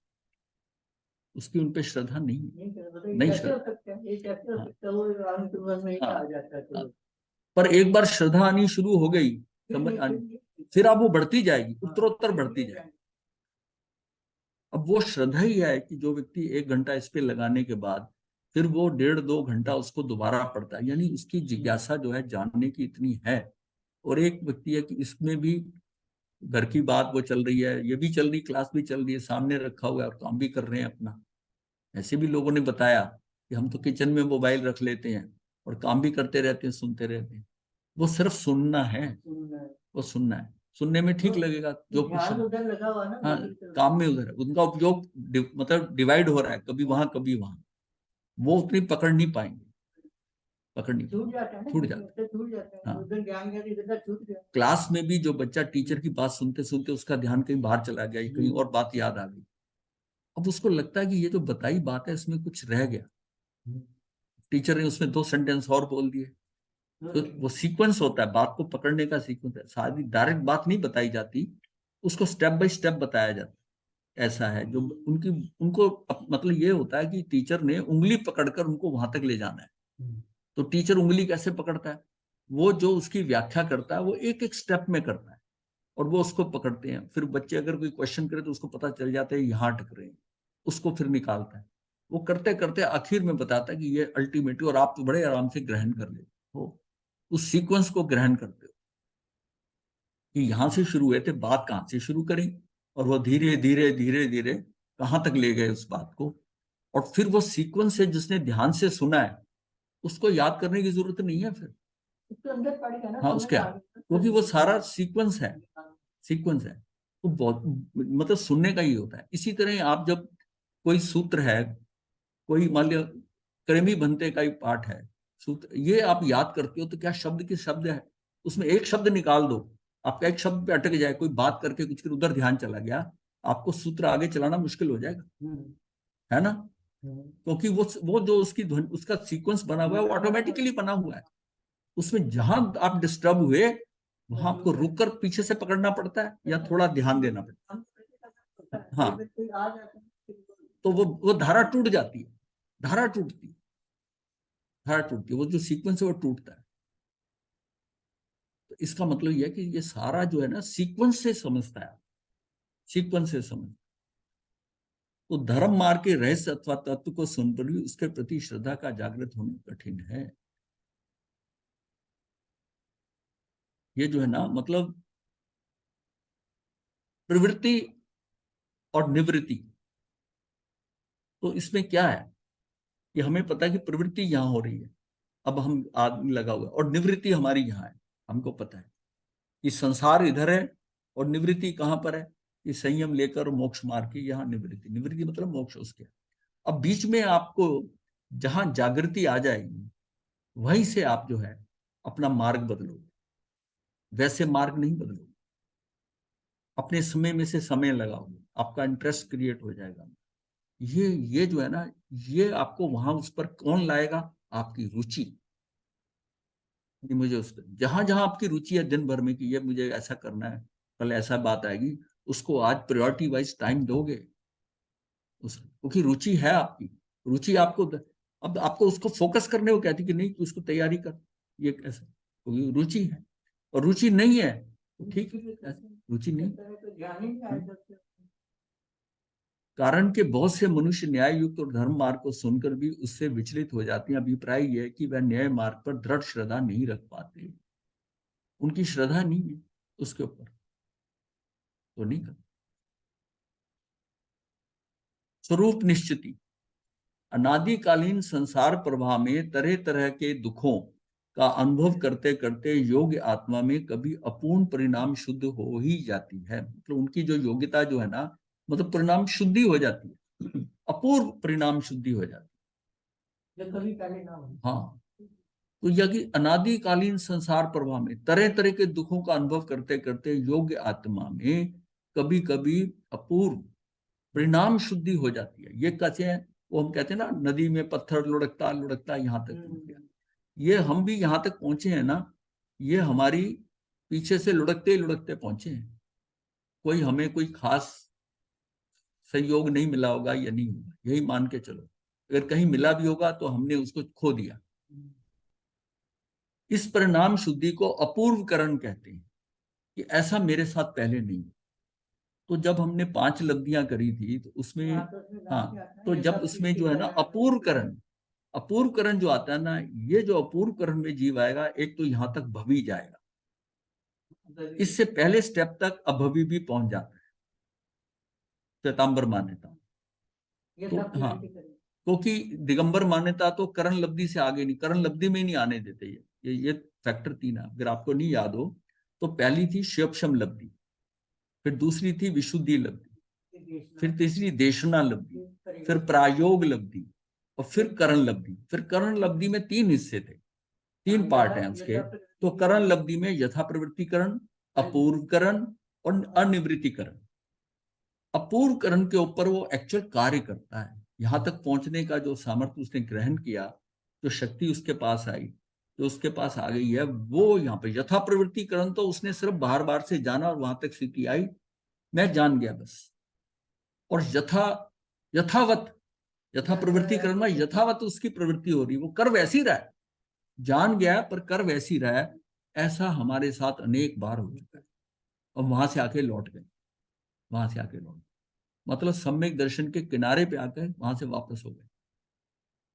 उसकी उन पर श्रद्धा नहीं श्रद्धा। हाँ, पर एक बार श्रद्धा आनी शुरू हो गई, समझ फिर अब वो बढ़ती जाएगी, उत्तरोत्तर बढ़ती जाएगी। अब वो श्रद्धा ही है कि जो व्यक्ति 1 घंटा इस पे लगाने के बाद फिर वो 1.5-2 घंटा उसको दोबारा पढ़ता है, यानी उसकी जिज्ञासा जो है जानने की इतनी है। और एक व्यक्ति है कि इसमें भी घर की बात वो चल रही है, ये भी चल रही, क्लास भी चल रही है, सामने रखा हुआ है और काम भी कर रहे हैं अपना। ऐसे भी लोगों ने बताया कि हम तो किचन में मोबाइल रख लेते हैं और काम भी करते रहते हैं, सुनते रहते हैं। वो सिर्फ सुनना है, सुनना है। वो सुनना है, सुनने में ठीक तो लगेगा जो कुछ ध्यान उधर लगा हुआ ना, हाँ, दूसरी तरफ। काम में उधर है, उनका उपयोग मतलब डिवाइड हो रहा है, कभी वहां कभी वहां, वो उतनी पकड़ नहीं पाएंगे, पकड़ नहीं छूट जाता है ना, छूट बीच में जाता से छूट जाता है। है, हाँ, उधर ध्यान गया, इधर छूट गया। क्लास में भी जो बच्चा टीचर की बात सुनते सुनते उसका ध्यान कहीं बाहर चला गया, कहीं और बात याद आ गई, अब उसको लगता है कि ये जो बताई बात है इसमें कुछ रह गया, टीचर ने उसमें 2 सेंटेंस और बोल दिए। तो वो सीक्वेंस होता है, बात को पकड़ने का सीक्वेंस है, सारी डायरेक्ट बात नहीं बताई जाती, उसको स्टेप बाय स्टेप बताया जाता है। ऐसा है जो उनकी उनको मतलब ये होता है कि टीचर ने उंगली पकड़कर उनको वहां तक ले जाना है। तो टीचर उंगली कैसे पकड़ता है, वो जो उसकी व्याख्या करता है वो एक एक स्टेप में करता है, और वो उसको पकड़ते हैं, फिर बच्चे अगर कोई क्वेश्चन करे तो उसको पता चल जाता है यहाँ अटक रहे हैं, उसको फिर निकालता है, वो करते करते आखिर में बताता है कि ये अल्टीमेटली, और आप तो बड़े आराम से ग्रहण कर लेते हो, उस सीक्वेंस को ग्रहण करते हो कि यहां से शुरू हुए थे, बात कहां से शुरू करी, और वो धीरे धीरे धीरे धीरे कहां तक ले गए उस बात को, और फिर वो सीक्वेंस है जिसने ध्यान से सुना है उसको याद करने की जरूरत नहीं है फिर। उसके अंदर पड़ गया ना, हाँ, समझ उसके आ गया। क्योंकि वो सारा सीक्वेंस है, सीक्वेंस है, तो बहुत मतलब सुनने का ही होता है। इसी तरह आप जब कोई सूत्र है, कोई मान लिया क्रमी बनते का ही पाठ है, सूत्र ये आप याद करते हो तो क्या शब्द की शब्द है, उसमें एक शब्द निकाल दो, आपका एक शब्द पे अटक जाए, कोई बात करके कुछ कर उधर ध्यान चला गया, आपको सूत्र आगे चलाना मुश्किल हो जाएगा, है ना, क्योंकि वो जो उसकी ध्वनि उसका सीक्वेंस बना हुआ है वो ऑटोमेटिकली बना हुआ है, उसमें जहां आप डिस्टर्ब हुए वहां आपको रुक कर पीछे से पकड़ना पड़ता है या थोड़ा ध्यान देना पड़ता है। हाँ, तो वो धारा टूट जाती है, धारा टूटती है, धारा टूटती है, वो जो सीक्वेंस है वो टूटता है। तो इसका मतलब यह है कि ये सारा जो है ना सीक्वेंस से समझता है, सीक्वेंस से समझ, तो धर्म मार्ग के रहस्य अथवा तत्व को सुनकर भी उसके प्रति श्रद्धा का जागृत होना कठिन है। ये जो है ना मतलब प्रवृत्ति और निवृत्ति, तो इसमें क्या है कि हमें पता है कि प्रवृत्ति यहाँ हो रही है, अब हम आदमी लगा हुआ है, और निवृत्ति हमारी यहाँ है, हमको पता है कि संसार इधर है और निवृत्ति कहाँ पर है, कि संयम लेकर मोक्ष मार्ग की यहाँ निवृत्ति, निवृत्ति मतलब मोक्ष उसके। अब बीच में आपको जहां जागृति आ जाएगी वहीं से आप जो है अपना मार्ग बदलोगे, वैसे मार्ग नहीं बदलोगे, अपने समय में से समय लगाओगे, आपका इंटरेस्ट क्रिएट हो जाएगा। ये जो है ना, ये आपको वहां उस पर कौन लाएगा, आपकी रुचि। मुझे उस जहां जहां आपकी रुचि है दिन भर में कि ये मुझे ऐसा करना है, कल ऐसा बात आएगी, उसको आज प्रायोरिटी वाइज टाइम दोगे उस, क्योंकि रुचि है आपकी, रुचि आपको अब आपको उसको फोकस करने को कहती कि नहीं, उसको तैयारी कर, ये कैसे, क्योंकि रुचि है, और रुचि नहीं है तो ठीक है, रुचि नहीं। ध्यान ही नहीं आएगा। कारण के बहुत से मनुष्य न्याय युक्त और धर्म मार्ग को सुनकर भी उससे विचलित हो जाते हैं। अभिप्राय यह है कि वह न्याय मार्ग पर दृढ़ श्रद्धा नहीं रख पाते, उनकी श्रद्धा नहीं है उसके ऊपर, तो नहीं कर। स्वरूप निश्चिति, अनादिकालीन संसार प्रवाह में तरह तरह के दुखों का अनुभव करते करते योग्य आत्मा में कभी अपूर्ण परिणाम शुद्ध हो ही जाती है, मतलब उनकी जो योग्यता जो है ना, मतलब परिणाम शुद्धि हो जाती है, अपूर्व परिणाम शुद्धि हो जाती जो कभी पहले ना हो। है। हाँ, तो यह कि अनादिकालीन संसार प्रवाह में तरह तरह के दुखों का अनुभव करते करते योग्य आत्मा में कभी कभी अपूर्व परिणाम शुद्धि हो जाती है। ये कैसे है, वो हम कहते हैं ना नदी में पत्थर लुढ़कता लुढ़कता यहाँ तक पहुंच गया, ये हम भी यहाँ तक पहुंचे हैं ना, ये हमारी पीछे से लुढ़कते लुढ़कते पहुंचे हैं, कोई हमें कोई खास सहयोग नहीं मिला होगा या नहीं होगा, यही मान के चलो, अगर कहीं मिला भी होगा तो हमने उसको खो दिया। इस परिणाम शुद्धि को अपूर्वकरण कहते हैं, कि ऐसा मेरे साथ पहले नहीं। तो जब हमने 5 लब्धियां करी थी तो उसमें, हाँ, तो जब उसमें जो है ना अपूर्वकरण, अपूर्वकरण जो आता है ना, ये जो अपूर्वकरण में जीव आएगा, एक तो यहां तक भवी जाएगा, इससे पहले स्टेप तक अभवी भी पहुंच जाता है, श्वेतांबर मान्यता। ये तो सब हाँ, क्योंकि दिगंबर मान्यता तो करण लब्धि से आगे नहीं, करण लब्धि में ही नहीं आने देते ये फैक्टर 3 है। अगर आपको नहीं याद हो तो पहली थी शिवक्षम लब्धि, फिर दूसरी थी विशुद्धि लब्धि, फिर तीसरी देशना लब्धि, फिर प्रायोग लब्धि, और फिर करण लब्धि। फिर करण लब्धि में 3 हिस्से थे, 3 पार्ट हैं उसके। तो करण लब्धि में यथा प्रवृत्तिकरण, अपूर्वकरण और अनिवृत्तिकरण। अपूर्वकरण के ऊपर वो एक्चुअल कार्य करता है, यहां तक पहुंचने का जो सामर्थ्य उसने ग्रहण किया, जो शक्ति उसके पास आई, जो उसके पास आ गई है, वो यहाँ पे यथा प्रवृत्तिकरण तो उसने सिर्फ बाहर बाहर से जाना और वहां तक स्थिति आई, मैं जान गया बस। और यथावत यथा प्रवृत्तिकरण में यथावत उसकी प्रवृत्ति हो रही, वो कर वैसी रहा है, जान गया पर कर वैसी रहा है। ऐसा हमारे साथ अनेक बार हो चुका है, और वहां से आके लौट गए, वहां से आके लौट गए, मतलब सम्यक दर्शन के किनारे पे आकर वहां से वापस हो गए।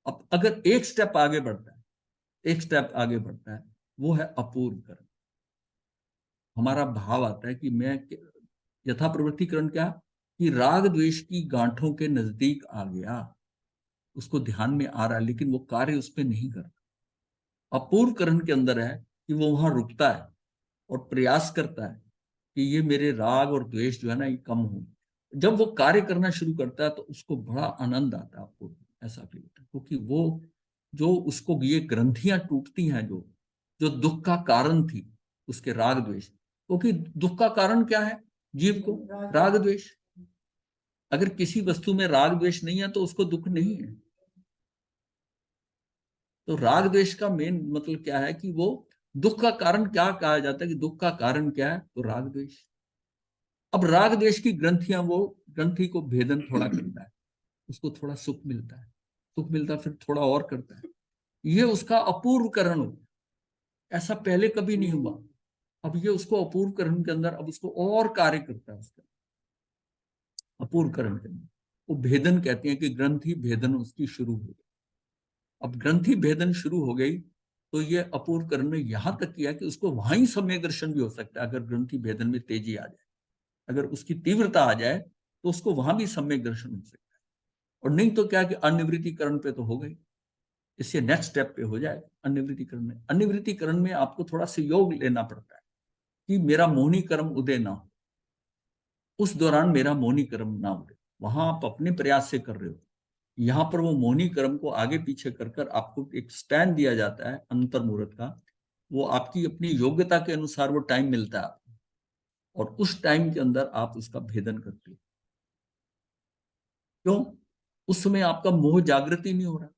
अब अगर एक स्टेप आगे बढ़ता है, एक स्टेप आगे बढ़ता है, वो है अपूर्वकरण। हमारा भाव आता है कि मैं, यथा प्रवृत्तिकरण क्या, कि राग द्वेष की गांठों के नजदीक आ गया, उसको ध्यान में आ रहा है, लेकिन वो कार्य उस पर नहीं करता। अपूर्वकरण के अंदर है कि वो वहां रुकता है और प्रयास करता है कि ये मेरे राग और द्वेष जो है ना ये कम हो। जब वो कार्य करना शुरू करता है तो उसको बड़ा आनंद आता है, आपको ऐसा फील होता है, क्योंकि वो जो उसको ये ग्रंथियां टूटती हैं, जो जो दुख का कारण थी उसके राग द्वेष, क्योंकि दुख का कारण क्या है जीव को, राग द्वेष। अगर किसी वस्तु में राग द्वेष नहीं है तो उसको दुख नहीं है। तो राग द्वेष का मेन मतलब क्या है कि वो दुख का कारण क्या कहा जाता है, कि दुख का कारण क्या है, तो राग द्वेष। अब राग द्वेष की ग्रंथियां, वो ग्रंथि को भेदन थोड़ा करता है, उसको थोड़ा सुख मिलता है, सुख मिलता है, फिर थोड़ा और करता है, ये उसका अपूर्वकरण हो। ऐसा पहले कभी नहीं हुआ। अब ये उसको अपूर्वकरण के अंदर, अब उसको और कार्य करता है उसका अपूर्वकरण के अंदर। वो भेदन कहते हैं कि ग्रंथि भेदन उसकी शुरू हो गई। अब ग्रंथि भेदन शुरू हो गई तो ये अपूर्वकरण ने यहां तक किया कि उसको वहां ही सम्यक दर्शन भी हो सकता है, अगर ग्रंथि भेदन में तेजी आ जाए, अगर उसकी तीव्रता आ जाए तो उसको वहां भी सम्यक दर्शन हो सकता है। और नहीं तो क्या कि अनिवृत्तिकरण पे तो हो गई, इससे नेक्स्ट स्टेप पे हो जाए अनिवृत्तिकरण में। अनिवृत्तिकरण में आपको थोड़ा सहयोग लेना पड़ता है कि मेरा मोहिनी कर्म उदय ना हो, उस दौरान मेरा मोहिनी कर्म ना उदय, वहां आप अपने प्रयास से कर रहे हो। यहाँ पर वो मोहिनी कर्म को आगे पीछे कर कर आपको एक स्टैंड दिया जाता है अंतर मुहूर्त का, वो आपकी अपनी योग्यता के अनुसार वो टाइम मिलता है आपको, और उस टाइम के अंदर आप उसका भेदन करते हो। क्यों? उस समय आपका मोह जागृति नहीं हो रहा,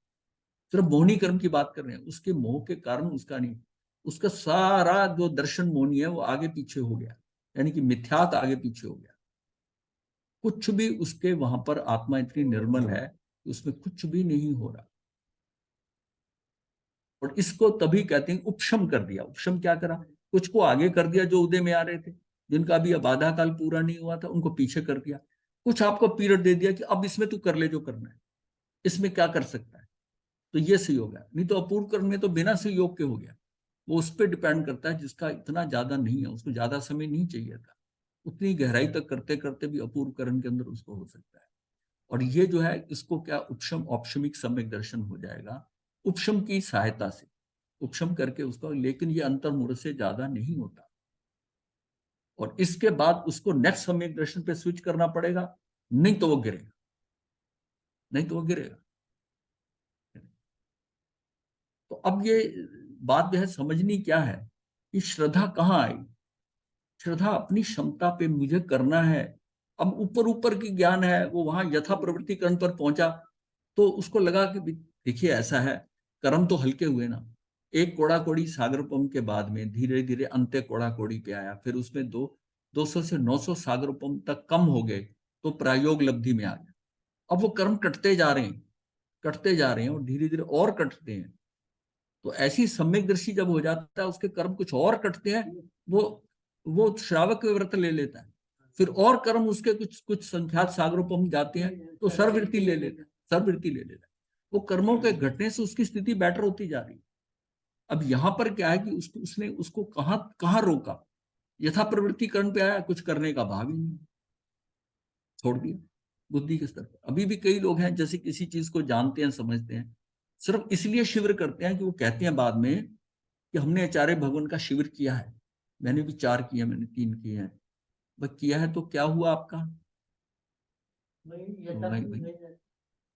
सिर्फ मोहिनी कर्म की बात कर रहे हैं, उसके मोह के कारण उसका नहीं, उसका सारा जो दर्शन मोहिनी है वो आगे पीछे हो गया, यानी कि मिथ्यात आगे पीछे हो गया। कुछ भी उसके वहां पर आत्मा इतनी निर्मल है कि उसमें कुछ भी नहीं हो रहा। और इसको तभी कहते हैं उपशम कर दिया। उपशम क्या करा, कुछ को आगे कर दिया जो उदय में आ रहे थे, जिनका अभी अब आधा काल पूरा नहीं हुआ था उनको पीछे कर दिया। कुछ आपको पीरियड दे दिया कि अब इसमें तू कर ले जो करना है, इसमें क्या कर सकता है, तो ये सहयोग है। नहीं तो अपूर्व कर्म में तो बिना सहयोग के हो गया। वो उस पर डिपेंड करता है जिसका इतना ज्यादा नहीं है, उसको ज्यादा समय नहीं चाहिए था, उतनी गहराई तक करते करते भी अपूर्व कर्म के अंदर उसको हो सकता है। और ये जो है इसको क्या उपशम औपशमिक सम्यक दर्शन हो जाएगा, उपशम की सहायता से, उपशम करके उसको, लेकिन ये अंतर मुहूर्त से ज्यादा नहीं होता। और इसके बाद उसको नेक्स्ट सम्यक दर्शन पे स्विच करना पड़ेगा, नहीं तो वो गिरेगा, नहीं तो वो गिरेगा। तो अब ये बात जो है समझनी क्या है कि श्रद्धा कहाँ आई। श्रद्धा अपनी क्षमता पे मुझे करना है। अब ऊपर ऊपर की ज्ञान है, वो वहां यथा प्रवृत्तिकरण पर पहुंचा तो उसको लगा कि देखिए ऐसा है, कर्म तो हल्के हुए ना। एक कोड़ा कोड़ी सागरोपम के बाद में धीरे धीरे अंत्य कोड़ा कोड़ी पे आया, फिर उसमें 200 से 900 सागरोपम तक कम हो गए तो प्रायोग लब्धि में आ गया। अब वो कर्म कटते जा रहे हैं, कटते जा रहे हैं और धीरे धीरे और कटते हैं। तो ऐसी सम्यक दृष्टि जब हो जाता है, उसके कर्म कुछ और कटते हैं, वो वो श्रावक व्रत ले लेता है, फिर और कर्म उसके कुछ कुछ संख्यात सागरोपम जाते हैं तो सर्ववृत्ति ले लेता है, सर्ववृत्ति ले लेता है। वो कर्मों के घटने से उसकी स्थिति बेटर होती जा रही है। अब यहां पर क्या है कि उसने उसको कहां कहां रोका, यथा प्रवृत्तिकरण पे आया, कुछ करने का भाव ही नहीं, छोड़ दिया। बुद्धि के स्तर पर। अभी भी कई लोग हैं जैसे किसी चीज को जानते हैं, समझते हैं, सिर्फ इसलिए शिविर करते हैं कि वो कहते हैं बाद में कि हमने आचार्य भगवान का शिविर किया है, मैंने भी 4 किए, मैंने 3 किए हैं। भाई किया है तो क्या हुआ आपका?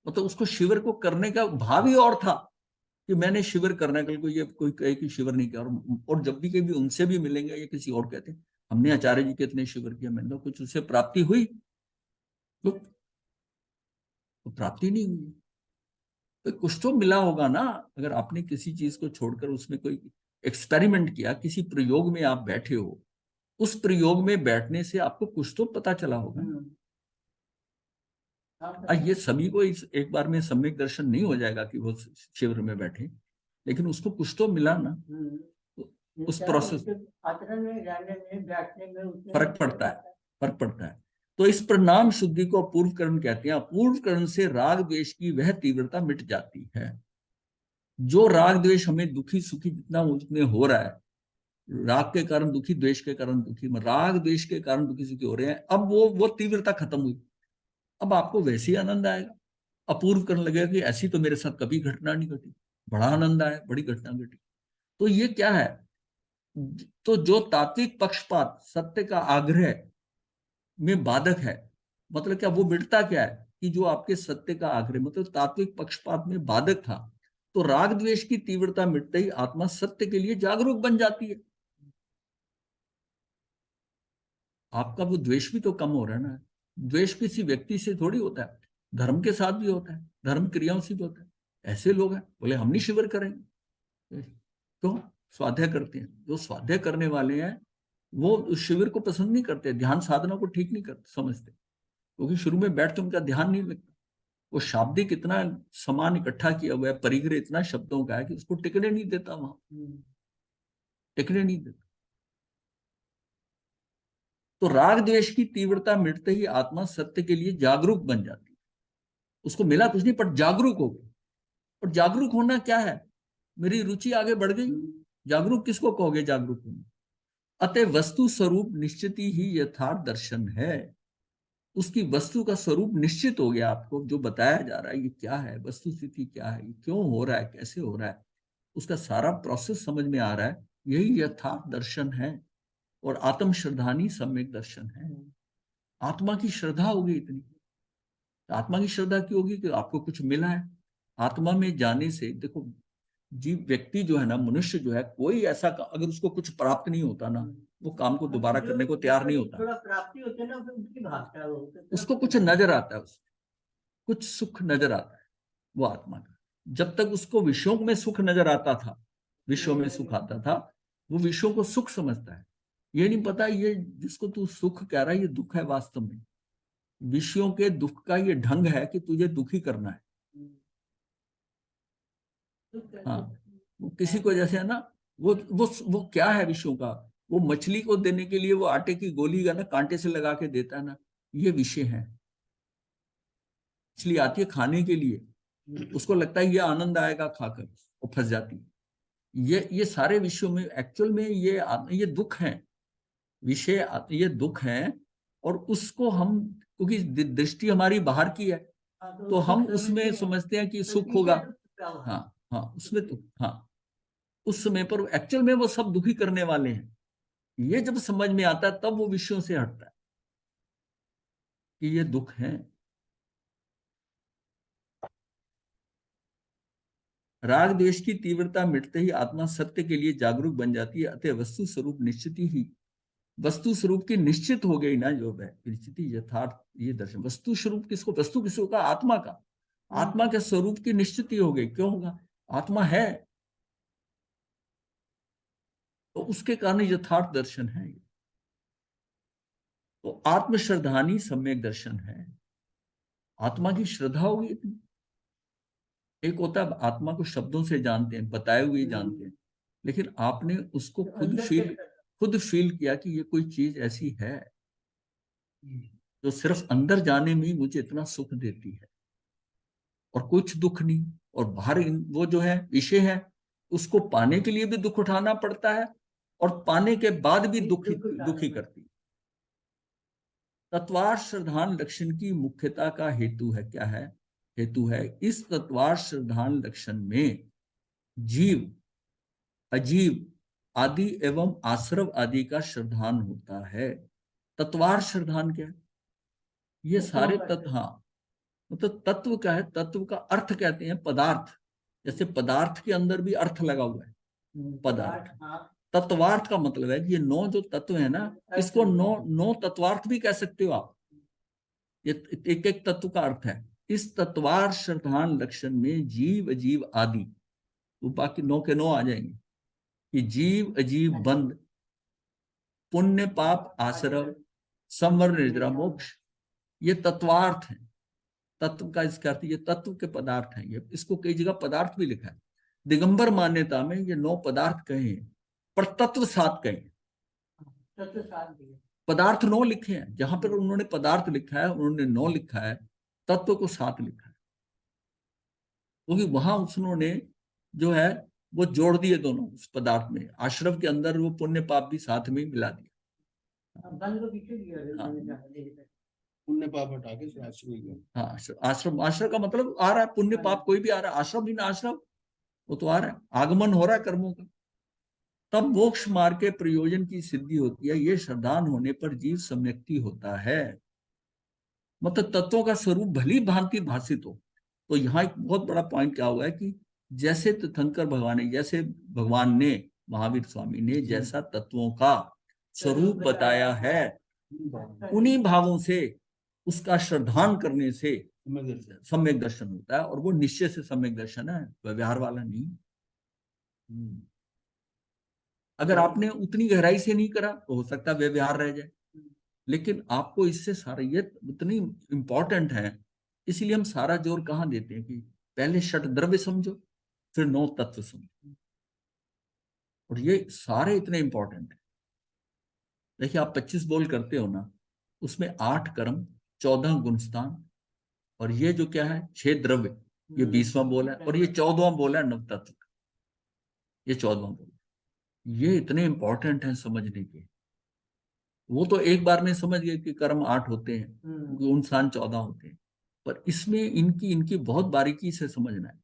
मतलब उसको शिविर को करने का भाव ही और था कि मैंने शिविर करने के लिए, ये कोई कहे कि शिविर नहीं किया। और जब भी कभी उनसे भी मिलेंगे या किसी और कहते हैं हमने आचार्य जी के इतने शिविर किया, मैंने कहा कुछ उससे प्राप्ति हुई? तो प्राप्ति नहीं हुई। तो कुछ तो मिला होगा ना। अगर आपने किसी चीज को छोड़कर उसमें कोई एक्सपेरिमेंट किया, किसी प्रयोग में आप बैठे हो, उस प्रयोग में बैठने से आपको कुछ तो पता चला होगा। ये सभी को इस एक बार में सम्यक दर्शन नहीं हो जाएगा कि वो शिविर में बैठे, लेकिन उसको कुछ तो मिला ना। उस प्रोसेस आचरण में रहने में बैठने में फर्क पड़ता है, फर्क पड़ता है। तो इस परिणाम शुद्धि को अपूर्वकरण कहते हैं। अपूर्वकरण से राग द्वेष की वह तीव्रता मिट जाती है। जो राग द्वेष हमें दुखी सुखी जितना उसमें हो रहा है, राग के कारण दुखी, द्वेष के कारण दुखी, राग द्वेष के कारण दुखी सुखी हो रहे हैं, अब वो तीव्रता खत्म हुई। अब आपको वैसे ही आनंद आएगा। अपूर्व करने लगेगा कि ऐसी तो मेरे साथ कभी घटना नहीं घटी, बड़ा आनंद आया, बड़ी घटना घटी। तो ये क्या है? तो जो तात्विक पक्षपात, सत्य का आग्रह में बाधक है, मतलब क्या वो मिटता क्या है कि जो आपके सत्य का आग्रह, मतलब तात्विक पक्षपात में बाधक था, तो राग द्वेष की तीव्रता मिटते ही आत्मा सत्य के लिए जागरूक बन जाती है। आपका वो द्वेष भी तो कम हो रहा है ना। द्वेष किसी व्यक्ति से थोड़ी होता है, धर्म के साथ भी होता है, धर्म क्रियाओं से भी होता है। ऐसे लोग हैं बोले हम नहीं शिविर करेंगे, क्यों? स्वाध्याय करते हैं। जो स्वाध्याय करने वाले हैं वो उस शिविर को पसंद नहीं करते, ध्यान साधना को ठीक नहीं करते समझते, क्योंकि शुरू में बैठते उनका ध्यान नहीं लगता। वो शाब्दिक इतना सामान इकट्ठा किया हुआ है, परिग्रह इतना शब्दों का है कि उसको टिकने नहीं देता, वहां टिकने नहीं देता। तो राग द्वेष की तीव्रता मिटते ही आत्मा सत्य के लिए जागरूक बन जाती है। उसको मिला कुछ नहीं पर जागरूक हो गई। और जागरूक होना क्या है? मेरी रुचि आगे बढ़ गई। जागरूक किसको कहोगे? जागरूक होना। अतः वस्तु स्वरूप निश्चित ही यथार्थ दर्शन है। उसकी वस्तु का स्वरूप निश्चित हो गया। आपको जो बताया जा रहा है ये क्या है, वस्तु स्थिति क्या है, ये क्यों हो रहा है, कैसे हो रहा है, उसका सारा प्रोसेस समझ में आ रहा है। यही यथार्थ दर्शन है और आत्म श्रद्धानी सम्यक दर्शन है। आत्मा की श्रद्धा होगी इतनी। आत्मा की श्रद्धा क्यों होगी? कि आपको कुछ मिला है। आत्मा में जाने से देखो, जीव व्यक्ति जो है ना, मनुष्य जो है, कोई ऐसा अगर उसको कुछ प्राप्त नहीं होता ना, वो काम को दोबारा करने को तैयार नहीं होता। थोड़ा प्राप्ति होती है ना, फिर उसकी भागता है वो, उसको कुछ नजर आता है, उसको कुछ सुख नजर आता है वो आत्मा का। जब तक उसको विषयों में सुख नजर आता था, विषयों में सुख आता था, वो विषयों को सुख समझता है। ये नहीं पता ये जिसको तू सुख कह रहा है ये दुख है वास्तव में। विषयों के दुख का ये ढंग है कि तुझे दुखी करना है। हाँ, वो किसी को जैसे है ना, वो क्या है विषयों का? वो मछली को देने के लिए वो आटे की गोली का ना कांटे से लगा के देता है ना, ये विषय है। मछली आती है खाने के लिए, उसको लगता है ये आनंद आएगा खाकर, वो फंस जाती है। ये सारे विषयों में एक्चुअल में ये दुख है। विषय ये दुख है। और उसको हम, क्योंकि दृष्टि हमारी बाहर की है, तो हम उसमें समझते हैं कि सुख होगा। हाँ हाँ, उसमें तो हाँ, उस समय पर एक्चुअल में वो सब दुखी करने वाले हैं। ये जब समझ में आता है तब वो विषयों से हटता है कि ये दुख है। राग द्वेष की तीव्रता मिटते ही आत्मा सत्य के लिए जागरूक बन जाती है। अतः वस्तु स्वरूप निश्चित ही, वस्तु स्वरूप की निश्चित हो गई ना जो है स्थिति, यथार्थ ये दर्शन। वस्तु स्वरूप किसको? वस्तु किसको का? आत्मा का। आत्मा के स्वरूप की निश्चित हो गई। क्यों होगा? आत्मा है तो उसके कारण यथार्थ दर्शन है। तो आत्म श्रद्धानी सम्यक दर्शन है। आत्मा की श्रद्धा होगी इतनी। एक होता है आत्मा को शब्दों से जानते हैं, बताए हुए जानते हैं, लेकिन आपने उसको खुद फील किया कि ये कोई चीज ऐसी है जो सिर्फ अंदर जाने में ही मुझे इतना सुख देती है और कुछ दुख नहीं। और बाहर वो जो है विषय है, उसको पाने के लिए भी दुख उठाना पड़ता है और पाने के बाद भी दुखी करती है। तत्वार्थ लक्षण की मुख्यता का हेतु है, क्या है? हेतु है इस तत्वार्थ लक्षण में जीव, अजीव आदि एवं आश्रव आदि का श्रद्धान होता है। तत्वार्थ श्रद्धान क्या है? ये सारे तत्व, हाँ, मतलब तत्व क्या है? तत्व का अर्थ कहते हैं पदार्थ। जैसे पदार्थ के अंदर भी अर्थ लगा हुआ है, पदार्थ। तत्वार्थ का मतलब है कि ये 9 जो तत्व है ना, इसको 9 तत्वार्थ भी कह सकते हो आप। ये एक एक तत्व का अर्थ है। इस तत्वार्थ श्रद्धान लक्षण में जीव, अजीव आदि, वो बाकी 9 के 9 आ जाएंगे कि जीव, अजीव, बंध, पुण्य, पाप, आश्रव, संवर, निर्जरा, मोक्ष, ये तत्वार्थ है। तत्व का इसका अर्थ, ये तत्व के पदार्थ हैं। ये इसको कई जगह पदार्थ भी लिखा है। दिगंबर मान्यता में ये 9 पदार्थ कहे हैं, पर तत्व 7 कहे हैं। पदार्थ 9 लिखे हैं, जहां पर उन्होंने पदार्थ लिखा है उन्होंने 9 लिखा है, तत्व को 7 लिखा है, क्योंकि वहां उन्होंने जो है वो जोड़ दिए दोनों उस पदार्थ में। आश्रम के अंदर वो पुण्य पाप भी साथ में मिला दिया। पुण्य पाप हटा के आश्रम। हाँ, आश्रम, आश्रम का मतलब आ रहा है पुण्य पाप कोई भी आ रहा है, आश्रम बिना आश्रम वो तो आ रहा है, आगमन हो रहा है कर्मों का। तब मोक्ष मार्ग के प्रयोजन की सिद्धि होती है। ये श्रद्धान होने पर जीव सम्यक्ति होता है, मतलब तत्वों का स्वरूप भली भांति भाषित हो। तो यहाँ एक बहुत बड़ा पॉइंट क्या हुआ है कि जैसे तीर्थंकर भगवान ने, जैसे भगवान ने, महावीर स्वामी ने जैसा तत्वों का स्वरूप बताया है, उन्हीं भावों से, उसका श्रद्धान करने से सम्यक दर्शन होता है। और वो निश्चय से सम्यक दर्शन है, व्यवहार वाला नहीं। अगर आपने उतनी गहराई से नहीं करा तो हो सकता है व्यवहार रह जाए, लेकिन आपको इससे सारा ये इतनी इंपॉर्टेंट है, इसीलिए हम सारा जोर कहाँ देते हैं कि पहले षट द्रव्य समझो, फिर 9 तत्व समझो। और ये सारे इतने इंपॉर्टेंट है। देखिए, आप 25 बोल करते हो ना, उसमें 8 कर्म, 14 गुणस्थान, और ये जो क्या है 6 द्रव्य, ये 20वां बोल है, और ये 14वां बोल है नव तत्व, ये 14वां बोल। ये इतने इंपॉर्टेंट है समझने के। वो तो एक बार में समझ गए कि कर्म 8 होते हैं, गुणस्थान 14 होते हैं, पर इसमें इनकी इनकी बहुत बारीकी से समझना है,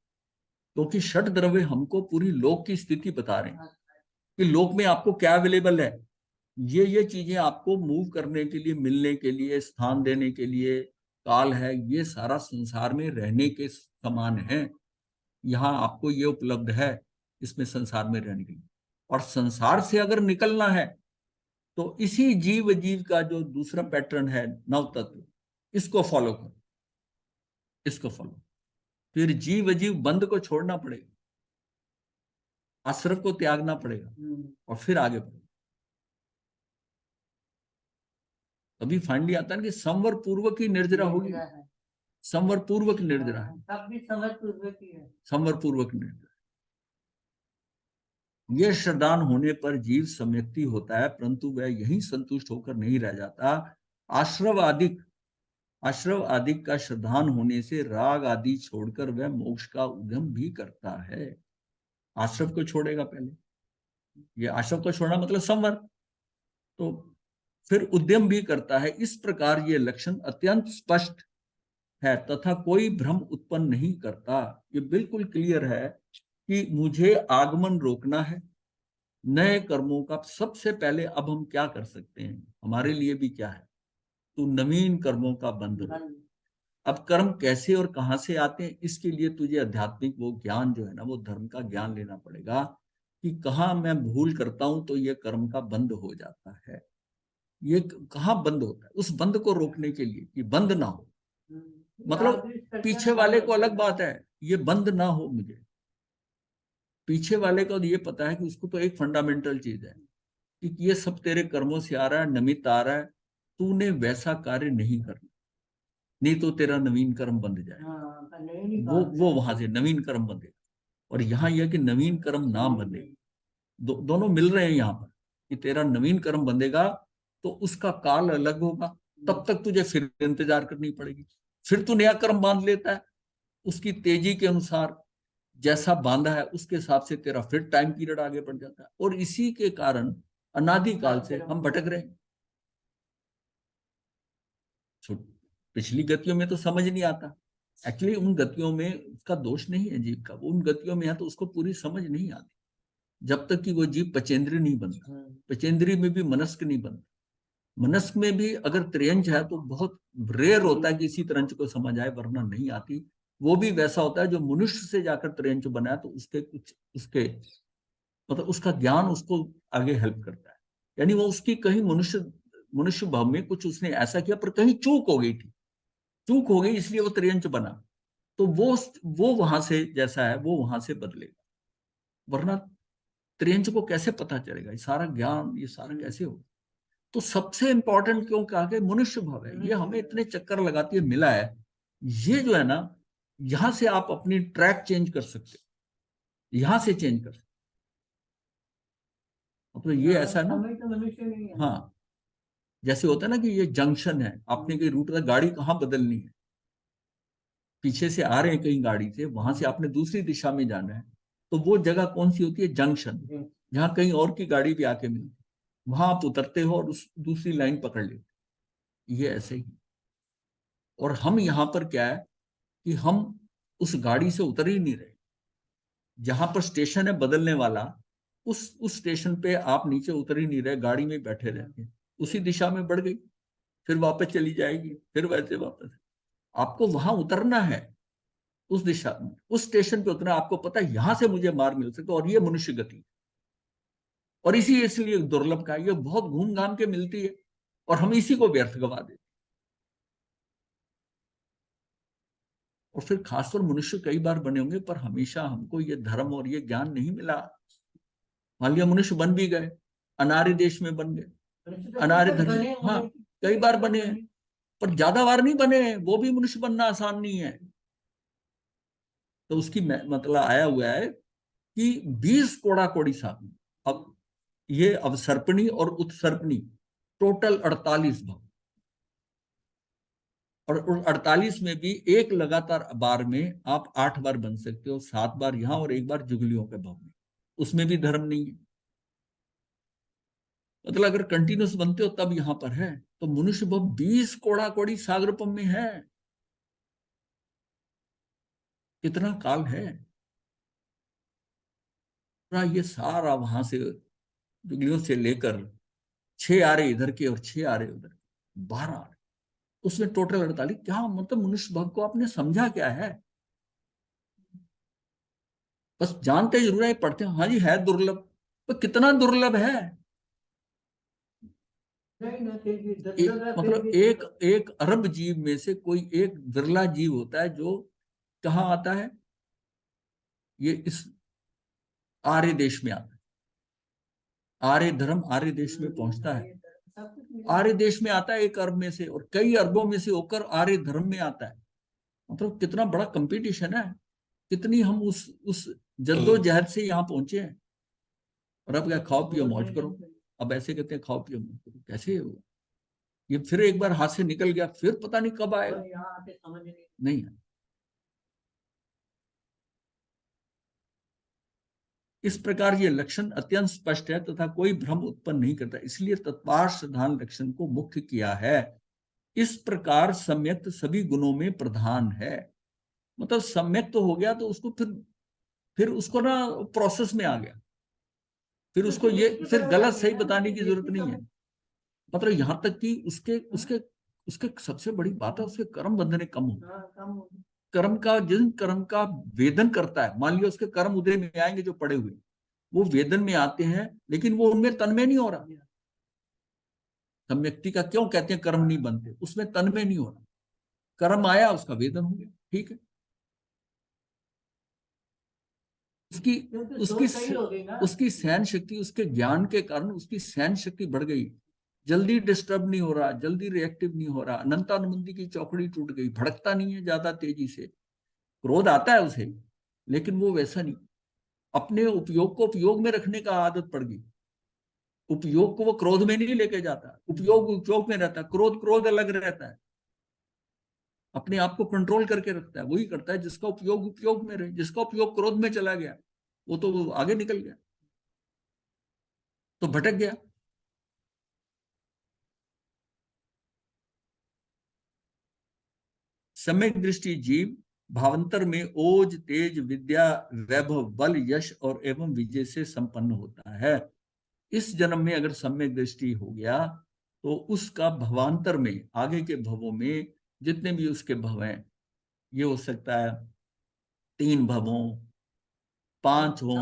क्योंकि षट द्रव्य हमको पूरी लोक की स्थिति बता रहे हैं कि लोक में आपको क्या अवेलेबल है। ये चीजें आपको मूव करने के लिए, मिलने के लिए, स्थान देने के लिए काल है, ये सारा संसार में रहने के समान है। यहाँ आपको ये उपलब्ध है इसमें संसार में रहने के लिए। और संसार से अगर निकलना है तो इसी जीव जीव का जो दूसरा पैटर्न है नव तत्व, इसको फॉलो करो, इसको फॉलो। फिर जीव जीव बंद को छोड़ना पड़ेगा, आश्रम को त्यागना पड़ेगा, और फिर आगे बढ़ो। अभी फाइनली आता है कि संवर पूर्वक ही निर्जरा होगी, संवर पूर्वक निर्जरा है, संवर पूर्वक निर्जरा। यह श्रद्धान होने पर जीव सम्यक्ति होता है, परंतु वह यही संतुष्ट होकर नहीं रह जाता। आश्रव आदिक का श्रद्धान होने से राग आदि छोड़कर वह मोक्ष का उद्यम भी करता है। आश्रव को छोड़ेगा पहले, ये आश्रव को छोड़ना मतलब संवर, तो फिर उद्यम भी करता है। इस प्रकार ये लक्षण अत्यंत स्पष्ट है तथा कोई भ्रम उत्पन्न नहीं करता। ये बिल्कुल क्लियर है कि मुझे आगमन रोकना है नए कर्मों का। सबसे पहले अब हम क्या कर सकते हैं, हमारे लिए भी क्या है, तो नवीन कर्मों का बंध रोक। अब कर्म कैसे और कहां से आते हैं, इसके लिए तुझे आध्यात्मिक वो ज्ञान जो है ना, वो धर्म का ज्ञान लेना पड़ेगा कि कहाँ मैं भूल करता हूं तो ये कर्म का बंद हो जाता है। ये कहाँ बंद होता है, उस बंद को रोकने के लिए कि बंद ना हो। मतलब पीछे वाले को अलग बात है, ये बंद ना हो मुझे। पीछे वाले को ये पता है कि उसको तो एक फंडामेंटल चीज है कि ये सब तेरे कर्मों से आ रहा है, निमित्त आ रहा है, तूने वैसा कार्य नहीं करना, नहीं तो तेरा नवीन कर्म बंध जाए। वो वहां से नवीन कर्म बंधेगा। और यहाँ यह कि नवीन कर्म ना बंधे, दोनों मिल रहे हैं यहाँ पर कि तेरा नवीन कर्म बंधेगा तो उसका काल अलग होगा, तब तक तुझे फिर इंतजार करनी पड़ेगी। फिर तू नया कर्म बांध लेता है, उसकी तेजी के अनुसार जैसा बांधा है उसके हिसाब से तेरा फिर टाइम पीरियड आगे बढ़ जाता है। और इसी के कारण अनादिकाल से हम भटक रहे हैं। पिछली गतियों में तो समझ नहीं आता। एक्चुअली उन गतियों में उसका दोष नहीं है जीव का, वो उन गतियों में है तो उसको पूरी समझ नहीं आती जब तक कि वो जीव पचेंद्रीय नहीं बनता। पचेंद्रीय में भी मनस्क नहीं बनता। मनस्क में भी अगर त्रियंच है तो बहुत रेयर होता है कि इसी तरंच को समझ आए, वरना नहीं आती। वो भी वैसा होता है जो मनुष्य से जाकर त्रियंच बना है, तो उसके कुछ उसके मतलब उसका ज्ञान उसको आगे हेल्प करता है। यानी वो उसकी कहीं मनुष्य मनुष्य भाव में कुछ उसने ऐसा किया पर कहीं चूक हो गई थी, चूक हो गई इसलिए वो त्रियंच बना। तो वो वहां से जैसा है वो वहां से बदलेगा, वरना त्रियंच को कैसे पता चलेगा, ये सारा ज्ञान ये सारा कैसे होगा। तो सबसे इंपॉर्टेंट क्यों कहा कि मनुष्य भाव है, ये हमें इतने चक्कर लगाती है मिला है। ये जो है ना, यहां से आप अपनी ट्रैक चेंज कर सकते हो, यहां से चेंज कर सकते हो। तो ये ऐसा ना, समय तो मनुष्य नहीं है। हाँ, जैसे होता है ना कि ये जंक्शन है, आपने कहीं रूट का गाड़ी कहाँ बदलनी है, पीछे से आ रहे हैं कहीं गाड़ी से, वहां से आपने दूसरी दिशा में जाना है, तो वो जगह कौन सी होती है, जंक्शन, जहाँ कहीं और की गाड़ी भी आके मिलती है, वहां आप उतरते हो और उस दूसरी लाइन पकड़ लेते हो। ये ऐसे ही। और हम यहाँ पर क्या है कि हम उस गाड़ी से उतर ही नहीं रहे। जहां पर स्टेशन है बदलने वाला, उस स्टेशन पे आप नीचे उतर ही नहीं रहे, गाड़ी में बैठे रहते हैं, उसी दिशा में बढ़ गई, फिर वापस चली जाएगी, फिर वैसे वापस। आपको वहां उतरना है, उस दिशा में, उस स्टेशन पे उतरना। आपको पता है यहां से मुझे मार्ग मिल सकता है, और ये मनुष्य गति। और इसी इसलिए दुर्लभ का, ये बहुत घूम घाम के मिलती है और हम इसी को व्यर्थ गवा देते। और फिर खासकर मनुष्य कई बार बने होंगे, पर हमेशा हमको ये धर्म और ये ज्ञान नहीं मिला। मान लिया मनुष्य बन भी गए, अनार्य देश में बन गए, अनार्य धर्म, हाँ, कई बार बने हैं, पर ज्यादा बार नहीं बने हैं, वो भी मनुष्य बनना आसान नहीं है। तो उसकी मतलब आया हुआ है कि 20 कोड़ा कोड़ी साधन। अब ये अवसर्पणी और उत्सर्पणी टोटल 48 भाव, और 48 में भी एक लगातार बार में आप 8 बार बन सकते हो, 7 बार यहां और 1 बार जुगलियों के भाव में। उसमें भी धर्म नहीं है। मतलब अगर कंटिन्यूस बनते हो तब यहां पर है। तो मनुष्य भाव 20 कोड़ा कोड़ी सागरपम में है। कितना काल है पूरा, ये सारा वहां से जुगलियों से लेकर 6 आ रहे इधर के और 6 आ रहे उधर, 12 आ रहे, उसमें टोटल 48। क्या मतलब मनुष्य भाव को आपने समझा क्या है? बस जानते जरूर है, पढ़ते हैं, हाँ जी है दुर्लभ, पर कितना दुर्लभ है? मतलब एक एक अरब जीव में से कोई एक विरला जीव होता है जो कहाँ आता है, ये इस आर्य देश में आता है। आर्य धर्म आर्य देश में पहुंचता है, आर्य देश में आता है एक अरब में से, और कई अरबों में से होकर आर्य धर्म में आता है। मतलब कितना बड़ा कंपटीशन है, कितनी हम उस जद्दोजहद से यहाँ पहुंचे हैं। और अब क्या, खाओ पियो मौज करो। अब ऐसे कहते हैं खाओ पियो मौज करो, कैसे होगा? ये फिर एक बार हाथ से निकल गया, फिर पता नहीं कब आएगा, नहीं है। इस प्रकार ये लक्षण अत्यंत स्पष्ट है तथा कोई भ्रम उत्पन्न नहीं करता, इसलिए तत्पार प्रधान लक्षण को मुख्य किया है। इस प्रकार सम्यक्त सभी गुणों में प्रधान है। मतलब सम्यक तो हो गया तो उसको फिर उसको ना प्रोसेस में आ गया, फिर उसको ये फिर गलत सही बताने की जरूरत नहीं है। मतलब यहां तक कि उसके उसके उसके सबसे बड़ी बात है, उसके कर्म बंधने कम हो। कर्म का, जिन कर्म का वेदन करता है, मान लिया उसके कर्म उदय में आएंगे जो पड़े हुए, वो वेदन में आते हैं, लेकिन वो उनमें तन्मय नहीं हो रहा। सम्यक्ति का क्यों कहते हैं कर्म नहीं बनते, उसमें तन्मय नहीं हो रहा। कर्म आया, उसका वेदन हो गया, ठीक है। उसकी उसकी उसकी सहन शक्ति, उसके ज्ञान के कारण उसकी सहन शक्ति बढ़ गई, जल्दी डिस्टर्ब नहीं हो रहा, जल्दी रिएक्टिव नहीं हो रहा, अनंतानुबंधी की चौकड़ी टूट गई, भड़कता नहीं है ज्यादा तेजी से। क्रोध आता है उसे, लेकिन वो वैसा नहीं, अपने उपयोग को उपयोग में रखने का आदत पड़ गई। उपयोग को वो क्रोध में नहीं लेके जाता, उपयोग उपयोग में रहता है, क्रोध क्रोध अलग रहता है। अपने आप को कंट्रोल करके रखता है, वही करता है जिसका उपयोग उपयोग में रहे। जिसका उपयोग क्रोध में चला गया, वो तो आगे निकल गया, तो भटक गया। सम्यक दृष्टि जीव भावांतर में ओज तेज विद्या वैभव बल यश और एवं विजय से संपन्न होता है। इस जन्म में अगर सम्यक दृष्टि हो गया तो उसका भवांतर में, आगे के भवों में जितने भी उसके भव हैं, ये हो सकता है 3 भव हो, 5 हो,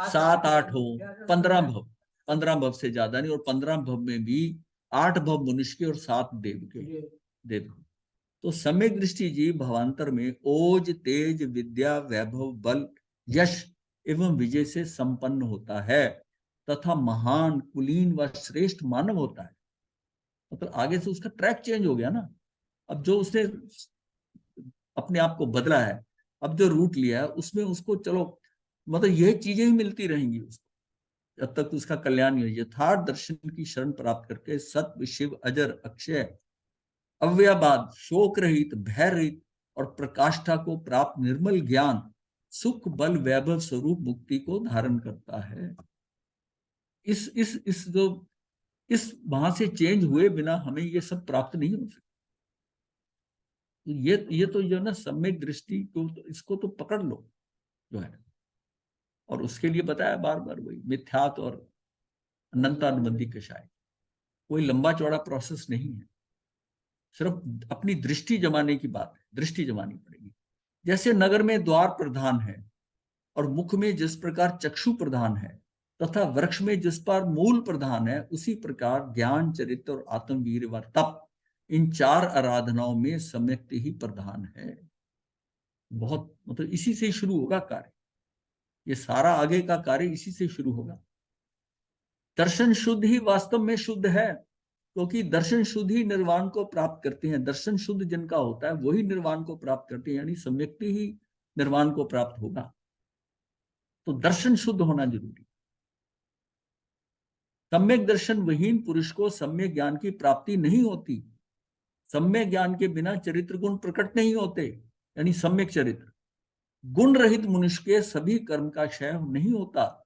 7 8 हो, 15 भव, 15 भव से ज्यादा नहीं, और 15 भव में भी 8 भव मनुष्य के और 7 देव के, देव। तो सम्यक दृष्टि जीव भवांतर में ओज तेज विद्या वैभव बल यश एवं विजय से संपन्न होता है तथा महान कुलीन व श्रेष्ठ मानव होता है। मतलब आगे से उसका ट्रैक चेंज हो गया ना। अब जो उसने अपने आप को बदला है, अब जो रूट लिया है उसमें उसको चलो मतलब यह चीजें ही मिलती रहेंगी उसको जब तक उसका कल्याण हो। यथार्थ दर्शन की शरण प्राप्त करके सत्य शिव अजर अक्षय अव्ययवाद शोक रहित भय रहित और प्रकाष्ठा को प्राप्त निर्मल ज्ञान सुख बल वैभव स्वरूप मुक्ति को धारण करता है। इस जो इस वहां से चेंज हुए बिना हमें ये सब प्राप्त नहीं हो सकता। ये तो जो ना सम्यक दृष्टि को तो इसको तो पकड़ लो जो है, और उसके लिए बताया बार बार वही मिथ्यात्व और अनंतानुबंधी कषाय। कोई लंबा चौड़ा प्रोसेस नहीं है, सिर्फ अपनी दृष्टि जमाने की बात है, दृष्टि जमानी पड़ेगी। जैसे नगर में द्वार प्रधान है और मुख में जिस प्रकार चक्षु प्रधान है तथा वृक्ष में जिस पर मूल प्रधान है, उसी प्रकार ज्ञान चरित्र और आत्मवीर व तप इन 4 आराधनाओं में सम्यक्त ही प्रधान है। बहुत मतलब इसी से शुरू होगा कार्य, ये सारा आगे का कार्य इसी से शुरू होगा। दर्शन शुद्ध ही वास्तव में शुद्ध है, क्योंकि दर्शन शुद्ध ही निर्वाण को प्राप्त करते हैं। दर्शन शुद्ध जिनका होता है वही निर्वाण को प्राप्त करते हैं, यानी सम्यक्ति ही निर्वाण को प्राप्त होगा। तो दर्शन शुद्ध होना जरूरी। सम्यक दर्शन विहीन पुरुष को सम्यक ज्ञान की प्राप्ति नहीं होती। सम्यक ज्ञान के बिना चरित्र गुण प्रकट नहीं होते, यानी सम्यक चरित्र। गुण रहित मनुष्य के सभी कर्म का क्षय नहीं होता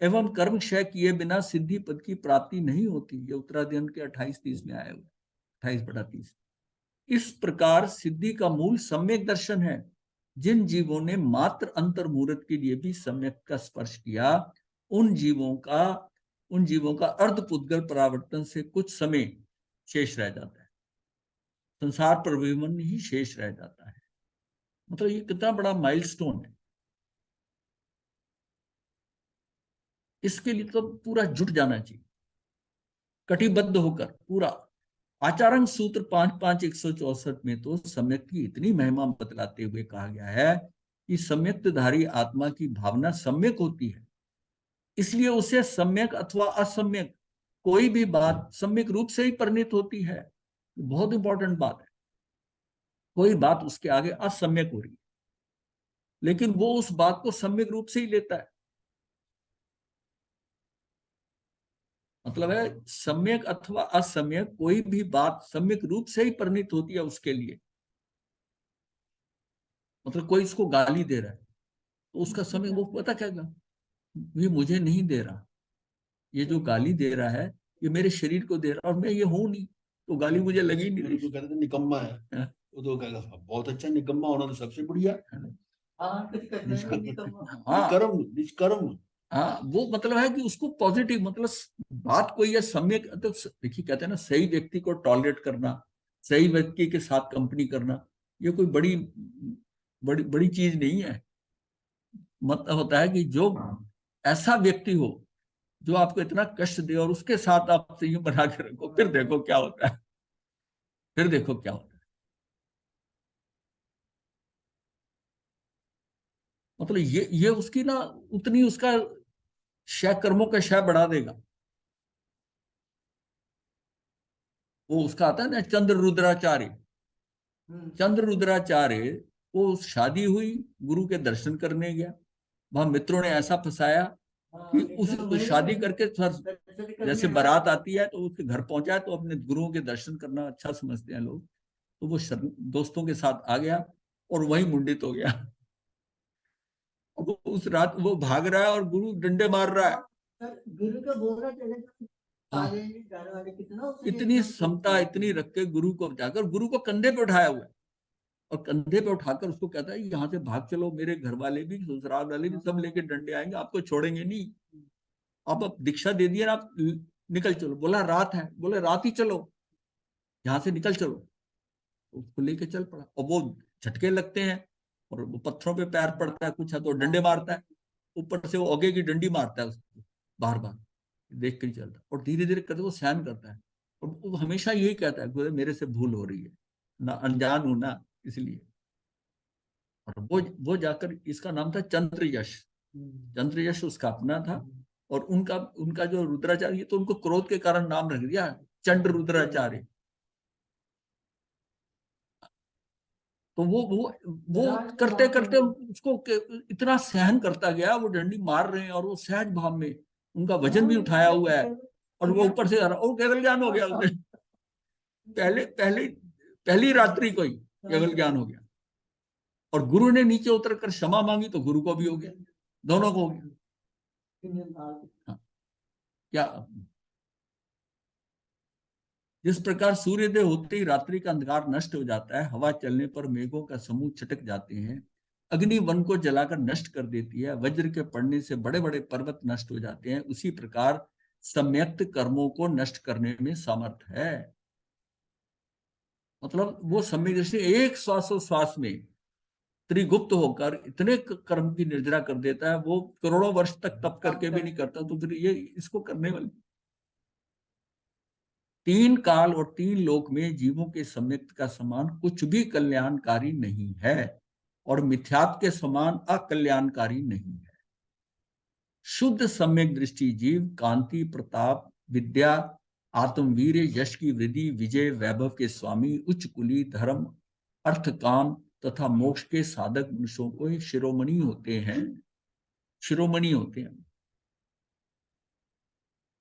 एवं कर्म क्षय किए बिना सिद्धि पद की प्राप्ति नहीं होती। ये उत्तराधिकरण के 28-30 में आया हुआ, 28/30। इस प्रकार सिद्धि का मूल सम्यक दर्शन है। जिन जीवों ने मात्र अंतर्मुहूर्त के लिए भी सम्यक का स्पर्श किया, उन जीवों का अर्धपुद्गल परावर्तन से कुछ समय शेष रह जाता है, संसार प्रविमन ही शेष रह जाता है। मतलब ये कितना बड़ा माइलस्टोन है। इसके लिए तो पूरा जुट जाना चाहिए, कटिबद्ध होकर पूरा। आचारंग सूत्र 5.5.164 में तो सम्यक की इतनी महिमा बतलाते हुए कहा गया है कि सम्यक्तधारी आत्मा की भावना सम्यक होती है, इसलिए उसे सम्यक अथवा असम्यक कोई भी बात सम्यक रूप से ही परिणित होती है। बहुत इंपॉर्टेंट बात है। कोई बात उसके आगे असम्यक हो रही है, लेकिन वो उस बात को सम्यक रूप से ही लेता है। मतलब है सम्यक अथवा असम्यक कोई भी बात सम्यक रूप से ही परिणित होती है उसके लिए। मतलब कोई इसको गाली दे रहा है तो उसका समय वो पता क्या गा? ये मुझे नहीं दे रहा, ये जो गाली दे रहा है ये मेरे शरीर को दे रहा और मैं ये हूं नहीं, तो गाली मुझे लगी नहीं रही। जो कहते थे निकम्मा है, वो तो कहेगा बहुत अच्छा निकम्मा होना तो सबसे बढ़िया। हाँ कुछ करना ही नहीं तो हाँ निष्कर्म। हाँ, वो मतलब है कि उसको पॉजिटिव, मतलब बात कोई है सम्यक। तो देखिए कहते हैं ना, सही व्यक्ति को टॉलरेट करना, सही व्यक्ति के साथ कंपनी करना, ये कोई बड़ी बड़ी बड़ी चीज नहीं है। मतलब होता है कि जो ऐसा व्यक्ति हो जो आपको इतना कष्ट दे और उसके साथ आप संयम बना के रखो, फिर देखो क्या होता है, फिर देखो क्या होता है। मतलब ये उसकी ना उतनी उसका क्षय, कर्मों का क्षय बढ़ा देगा। वो उसका आता है ना चंद्र रुद्राचार्य। चंद्र रुद्राचार्य वो शादी हुई, गुरु के दर्शन करने गया, वहां मित्रों ने ऐसा फंसाया कि उस शादी करके जैसे बारात आती है तो उसके घर पहुंचा तो अपने गुरुओं के दर्शन करना अच्छा समझते हैं लोग, तो वो दोस्तों के साथ आ गया और वही मुंडित हो गया। वो उस रात वो भाग रहा है और गुरु डंडे मार रहा है। गुरु का बोलना चलेगा। इतनी समता इतनी रख के गुरु को जाकर गुरु को कंधे पे उठाया हुआ है, और कंधे पे उठाकर उसको कहता है यहाँ से भाग चलो, मेरे घर वाले भी, ससुराल वाले भी सब लेके डंडे आएंगे, आपको छोड़ेंगे नहीं। आप अब दीक्षा दे दिए ना, आप निकल चलो। बोला रात है, बोले रात ही चलो, यहाँ से निकल चलो। उसको लेके चल पड़ा, और वो झटके लगते हैं और वो पत्थरों पे पैर पड़ता है, कुछ है तो डंडे मारता है, ऊपर से वो आगे की डंडी मारता है उसको बार बार, देख के ही चलता है। और धीरे धीरे करके वो सहन करता है, और वो हमेशा यही कहता है कि मेरे से भूल हो रही है ना, अनजान हूं ना, इसलिए। और वो जाकर, इसका नाम था चंद्र यश। चंद्र यश उसका अपना था, और उनका उनका जो रुद्राचार्य, तो उनको क्रोध के कारण नाम रख दिया चंड रुद्राचार्य। तो वो करते करते उसको इतना सहन करता गया, वो डंडी मार रहे हैं और वो सहज भाव में, उनका वजन भी उठाया हुआ है, और वो ऊपर से और केवल ज्ञान हो गया उसे। पहले पहले पहली रात्रि को ही केवल ज्ञान हो गया, और गुरु ने नीचे उतर कर क्षमा मांगी तो गुरु को भी हो गया, दोनों को हो गया। हाँ, क्या जिस प्रकार सूर्योदय होते ही रात्रि का अंधकार नष्ट हो जाता है, हवा चलने पर मेघों का समूह छटक जाते हैं, अग्नि वन को जलाकर नष्ट कर देती है, वज्र के पड़ने से बड़े बड़े पर्वत नष्ट हो जाते हैं, उसी प्रकार सम्यक्त कर्मों को नष्ट करने में समर्थ है। मतलब वो सम्यक दृष्टि एक श्वासोश्वास में त्रिगुप्त होकर इतने कर्म की निर्जरा कर देता है, वो करोड़ों वर्ष तक तप करके भी नहीं करता, तो फिर ये इसको करने वाली। तीन काल और तीन लोक में जीवों के सम्यक्त का समान कुछ भी कल्याणकारी नहीं है, और मिथ्यात्व के समान अकल्याणकारी नहीं है। शुद्ध सम्यक दृष्टि जीव कांति, प्रताप, विद्या, आत्मवीर, यश की वृद्धि, विजय, वैभव के स्वामी, उच्च कुली, धर्म, अर्थ, काम तथा मोक्ष के साधक मनुष्यों को ही शिरोमणि होते हैं, शिरोमणि होते हैं।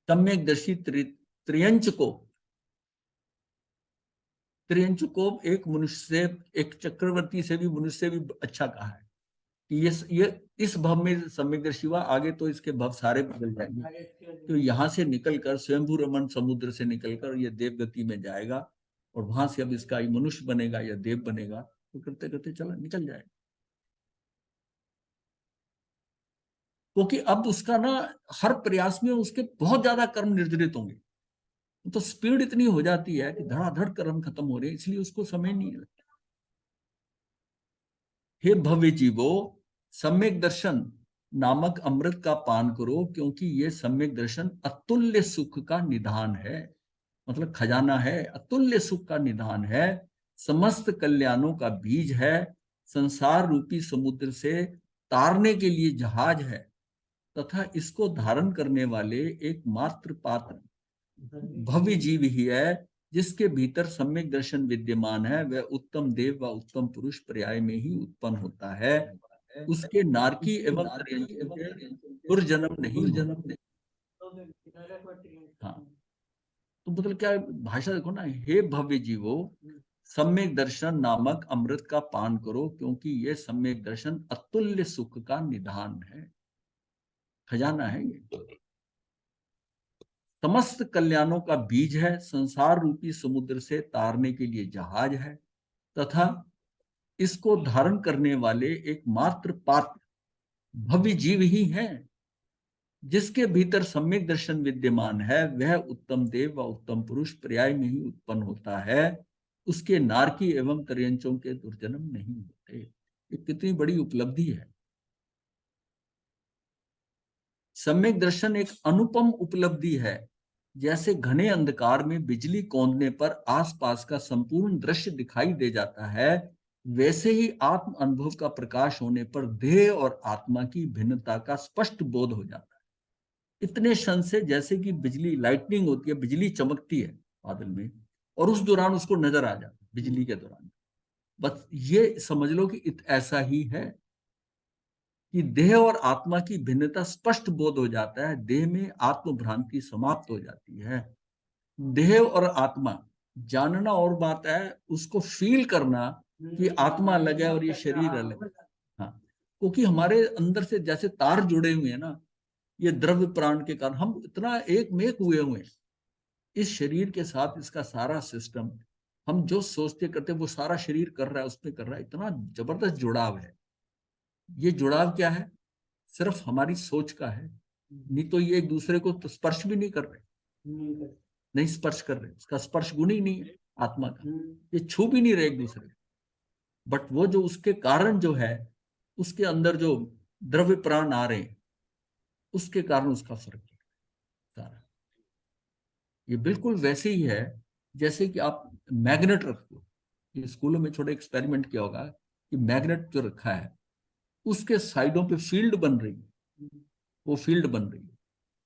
सम्यक दर्शी त्रियंच को एक मनुष्य से, एक चक्रवर्ती से भी, मनुष्य से भी अच्छा कहा है कि ये इस भव में सम्यकदर्शी हुआ, आगे तो इसके भव सारे बदल जाएंगे। तो यहाँ से निकलकर स्वयंभू रमन समुद्र से निकलकर ये देवगति में जाएगा, और वहां से अब इसका मनुष्य बनेगा या देव बनेगा, तो करते करते चला निकल जाएगा। क्योंकि अब उसका ना हर प्रयास में उसके बहुत ज्यादा कर्म निर्जरित होंगे, तो स्पीड इतनी हो जाती है कि धड़ाधड़ कर्म खत्म हो रहे हैं, इसलिए उसको समय नहीं लगता। हे भव्य जीवो, सम्यक दर्शन नामक अमृत का पान करो, क्योंकि ये सम्यक दर्शन अतुल्य सुख का निधान है। मतलब खजाना है, अतुल्य सुख का निधान है, समस्त कल्याणों का बीज है, संसार रूपी समुद्र से तारने के लिए जहाज है, तथा इसको धारण करने वाले एकमात्र पात्र भव्य जीव ही है, जिसके भीतर सम्यक दर्शन विद्यमान है। वह उत्तम देव व उत्तम पुरुष पर्याय में ही उत्पन्न होता है, उसके नारकी एवं त्रयंचों के पुर्जन्म नहीं होते। हाँ, तो मतलब क्या भाषा देखो ना, हे भव्य जीवो, सम्यक दर्शन नामक अमृत का पान करो, क्योंकि ये सम्यक दर्शन अतुल्य सुख का निधान है, खजाना है ये, समस्त कल्याणों का बीज है, संसार रूपी समुद्र से तारने के लिए जहाज है, तथा इसको धारण करने वाले एकमात्र पात्र भव्य जीव ही है, जिसके भीतर सम्यक दर्शन विद्यमान है। वह उत्तम देव व उत्तम पुरुष पर्याय में ही उत्पन्न होता है, उसके नारकी एवं त्रयंचों के दुर्जन्म नहीं होते। ये कितनी बड़ी उपलब्धि है। सम्यक दर्शन एक अनुपम उपलब्धि है। जैसे घने अंधकार में बिजली कौंधने पर आसपास का संपूर्ण दृश्य दिखाई दे जाता है, वैसे ही आत्म अनुभव का प्रकाश होने पर देह और आत्मा की भिन्नता का स्पष्ट बोध हो जाता है। इतने क्षण से, जैसे कि बिजली, लाइटनिंग होती है, बिजली चमकती है बादल में, और उस दौरान उसको नजर आ जाता है, बिजली के दौरान। बस ये समझ लो कि ऐसा ही है कि देह और आत्मा की भिन्नता स्पष्ट बोध हो जाता है, देह में आत्म भ्रांति समाप्त हो जाती है। देह और आत्मा जानना और बात है, उसको फील करना कि आत्मा अलग है और ये शरीर अलग है। हाँ, क्योंकि हमारे अंदर से जैसे तार जुड़े हुए हैं ना, ये द्रव्य प्राण के कारण हम इतना एक में एक हुए हैं इस शरीर के साथ, इसका सारा सिस्टम। हम जो सोचते करते वो सारा शरीर कर रहा है, उसमें कर रहा है, इतना जबरदस्त जुड़ाव है। ये जुड़ाव क्या है? सिर्फ हमारी सोच का है, नहीं तो ये एक दूसरे को तो स्पर्श भी नहीं कर रहे, नहीं स्पर्श कर रहे, उसका स्पर्श गुण ही नहीं है आत्मा का, ये छू भी नहीं रहे एक दूसरे को। बट वो जो उसके कारण जो है, उसके अंदर जो द्रव्य प्राण आ रहे हैं, उसके कारण उसका फर्क है सारा। ये बिल्कुल वैसे ही है जैसे कि आप मैग्नेट रखो। ये स्कूलों में छोटे एक्सपेरिमेंट किया होगा कि मैग्नेट जो रखा है उसके साइडों पे फील्ड बन रही है, वो फील्ड बन रही है।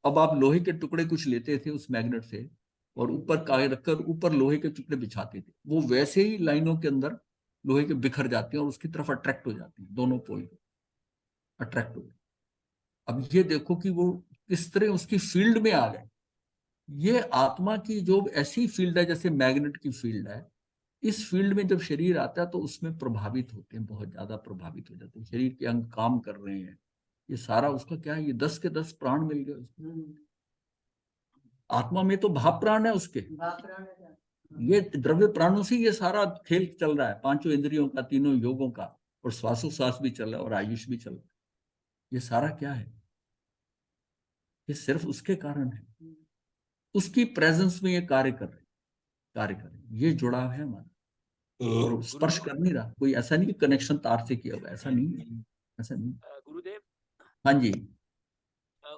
अब आप लोहे के टुकड़े कुछ लेते थे उस मैग्नेट से और ऊपर कागज रखकर ऊपर लोहे के टुकड़े बिछाते थे, वो वैसे ही लाइनों के अंदर लोहे के बिखर जाते हैं और उसकी तरफ अट्रैक्ट हो जाती है, दोनों पोल अट्रैक्ट हो गए। अब ये देखो कि वो किस तरह उसकी फील्ड में आ गए। ये आत्मा की जो ऐसी फील्ड है जैसे मैग्नेट की फील्ड है, इस फील्ड में जब शरीर आता है तो उसमें प्रभावित होते हैं, बहुत ज्यादा प्रभावित हो जाते हैं, शरीर के अंग काम कर रहे हैं, ये सारा उसका क्या है, ये 10 के 10 प्राण मिल गए उसको। आत्मा में तो भाव प्राण है उसके, ये द्रव्य प्राणों से ये सारा खेल चल रहा है, पांचों इंद्रियों का, तीनों योगों का, और श्वासोश्वास भी चल रहा है और आयुष भी चल रहा है। ये सारा क्या है? ये सिर्फ उसके कारण है, उसकी प्रेजेंस में ये कार्य कर रहे, ये जुड़ाव है हमारा। और स्पर्श कर नहीं रहा कोई, ऐसा नहीं कि कनेक्शन तार से किया हुआ, ऐसा नहीं है, ऐसा नहीं। गुरुदेव, हाँ जी,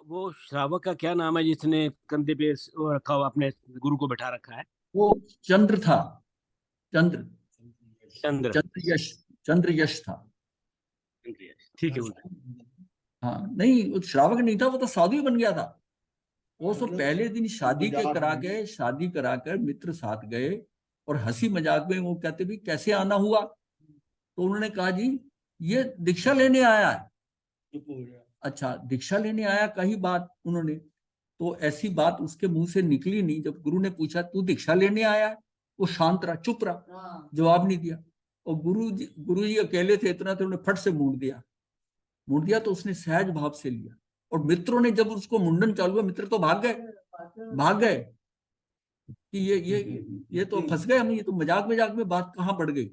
वो श्रावक का क्या नाम है जिसने कंधे पे वो रखा हुआ, अपने गुरु को बैठा रखा है? वो चंद्र था, चंद्र चंद्र। चंद्र यश था। ठीक है गुरुदेव। हाँ नहीं, वो श्रावक नहीं था, वो तो साधु ही बन गया था। वो तो पहले दिन शादी के करा के, शादी कराकर मित्र साथ गए और हंसी मजाक में वो कहते भी कैसे आना हुआ, तो उन्होंने कहा जी ये दीक्षा लेने आया है। अच्छा दीक्षा लेने आया कही बात उन्होंने, तो ऐसी बात उसके मुंह से निकली नहीं। जब गुरु ने पूछा तू दीक्षा लेने आया है, वो शांत रहा, चुप रहा, जवाब नहीं दिया। और गुरु जी अकेले थे, इतना तो उन्होंने फट से मूड दिया तो उसने सहज भाव से लिया। और मित्रों ने जब उसको मुंडन चालू हुआ, मित्र तो भाग गए कि ये तो फंस गए हम, ये तो मजाक में बात कहाँ बढ़ गई।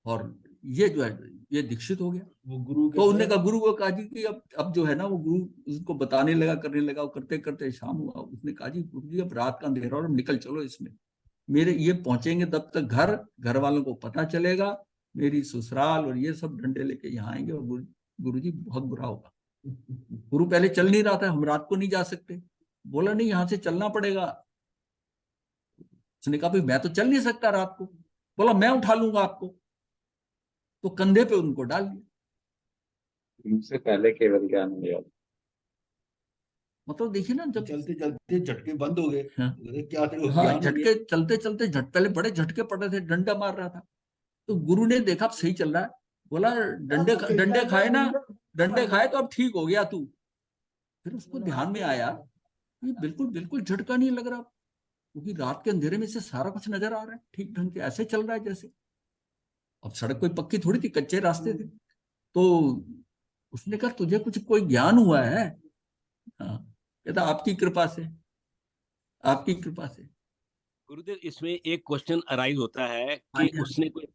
और ये जो है ये दीक्षित हो गया। वो गुरु तो उन्होंने कहा, गुरु को कहा जी कि अब जो है ना, वो गुरु उसको बताने लगा, करने लगा, वो करते करते शाम हुआ। उसने कहा जी गुरु जी अब रात का अंधेरा और निकल चलो इसमें, मेरे ये पहुंचेंगे तब तक घर वालों को पता चलेगा, मेरी ससुराल और ये सब डंडे लेके यहाँ आएंगे और गुरु जी बहुत बुरा होगा। गुरु पहले चल नहीं रहा था, हम रात को नहीं जा सकते। बोला नहीं, यहाँ से चलना पड़ेगा। उसने कहा भाई मैं तो चल नहीं सकता रात को। बोला मैं उठा लूंगा आपको। तो कंधे पे उनको डाल दिया। उनसे पहले केवल ज्ञान लिया। मतलब देखिए ना, जब चलते चलते झटके बंद हो गए। हाँ, क्या करो, हाँ ज्ञान हो झटके चलते चलते पहले बड़े झटके पड़े थे, डंडा मार रहा था। तो गुरु ने देखा अब सही चल रहा है, बोला डंडे खाए ना, डंडे खाए तो अब ठीक हो गया तू। फिर उसको ध्यान में आया ये बिल्कुल झटका नहीं लग रहा, क्योंकि रात के अंधेरे में से सारा कुछ नजर आ रहा है, ठीक ढंग से ऐसे चल रहा है जैसे। अब सड़क कोई पक्की थोड़ी थी, कच्चे रास्ते थे। तो उसने कहा तुझे कुछ कोई ज्ञान हुआ है? हाँ, कहता आपकी कृपा से, आपकी कृपा से। गुरुदेव, इसमें एक क्वेश्चन अराइज होता है हाँ कि जी, उसने कोई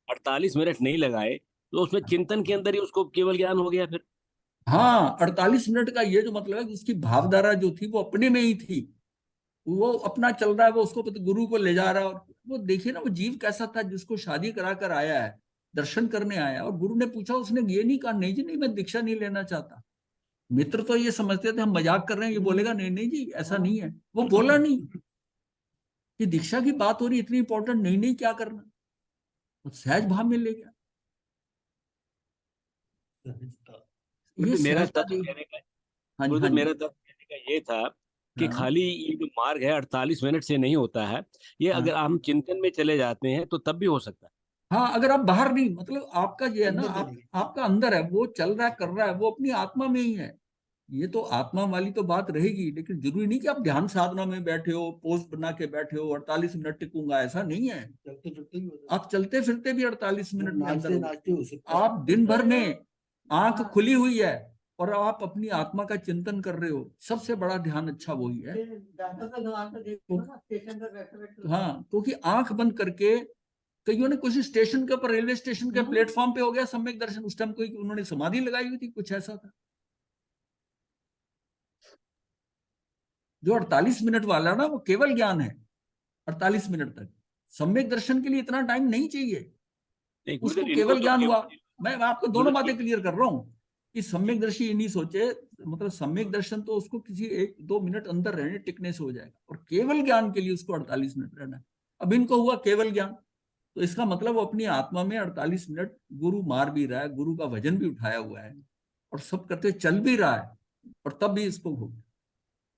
48 मिनट नहीं लगाए तो उसमें चिंतन के अंदर ही उसको केवल ज्ञान हो गया फिर? हाँ 48 मिनट का ये जो मतलब है कि उसकी भावधारा जो थी वो अपने में ही थी, वो अपना चल रहा है, वो उसको गुरु को ले जा रहा है। और वो देखिए ना, वो जीव कैसा था जिसको शादी करा कर आया है, दर्शन करने आया, और गुरु ने पूछा, उसने ये नहीं कहा नहीं जी नहीं मैं दीक्षा नहीं लेना चाहता। मित्र तो ये समझते थे हम मजाक कर रहे हैं, ये बोलेगा नहीं नहीं जी ऐसा नहीं है। वो बोला नहीं कि दीक्षा की बात हो रही, इतनी इंपॉर्टेंट नहीं, नहीं क्या करना, वो सहज भाव में ले गया। ये मेरा सहजता तत्व कहने का, हाँ जी, हाँ गुरुदेव जी, मेरा तत्व कहने का ये था कि हाँ खाली ये जो मार्ग है 48 मिनट से नहीं होता है, ये हाँ अगर हम चिंतन में चले जाते हैं तो तब भी हो सकता है। हाँ। अगर आप बाहर नहीं, मतलब आपका ये है ना, अंदर चले गए। आपका अंदर है, वो चल रहा है, कर रहा है, वो अपनी आत्मा में ही है। ये तो आत्मा वाली तो बात रहेगी, लेकिन जरूरी नहीं कि आप ध्यान साधना में बैठे हो, पोज बना के बैठे हो 48 मिनट टिकूंगा, ऐसा नहीं है। चलते फिरते भी होता आप चलते फिरते भी 48 है। मिनट के अंदर नाचते हो। नाचते हो सकता है। आप दिन भर में आंख खुली हुई है, और आप अपनी आत्मा का चिंतन कर रहे हो, सबसे बड़ा ध्यान अच्छा वही है। डॉक्टर का भगवान को देखो ना, स्टेशन पर बैठे बैठे। हाँ, क्योंकि आंख बंद करके कईयों ने कुछ स्टेशन के ऊपर, रेलवे स्टेशन के प्लेटफॉर्म पे हो गया सम्यक दर्शन, उस टाइम कोई उन्होंने समाधि लगाई हुई थी, कुछ ऐसा था। जो 48 मिनट वाला ना, वो केवल ज्ञान है 48 मिनट तक। सम्यक दर्शन के लिए इतना टाइम नहीं चाहिए, नहीं उसको गुरुदेव, इनको केवल तो ज्ञान केवल- हुआ। मैं आपको दोनों गुरुदेव, बातें क्लियर कर रहा हूं कि सम्यक दर्शी ये नहीं सोचे, मतलब सम्यक दर्शन तो उसको किसी 1-2 मिनट अंदर रहने टिकने से हो जाएगा, और केवल ज्ञान के लिए उसको 48 मिनट रहना है। अब इनको हुआ केवल ज्ञान, तो इसका मतलब वो अपनी आत्मा में 48 मिनट गुरु मार भी रहा है, गुरु का वजन भी उठाया हुआ है, और सब करते चल भी रहा है, और तब भी इसको हो।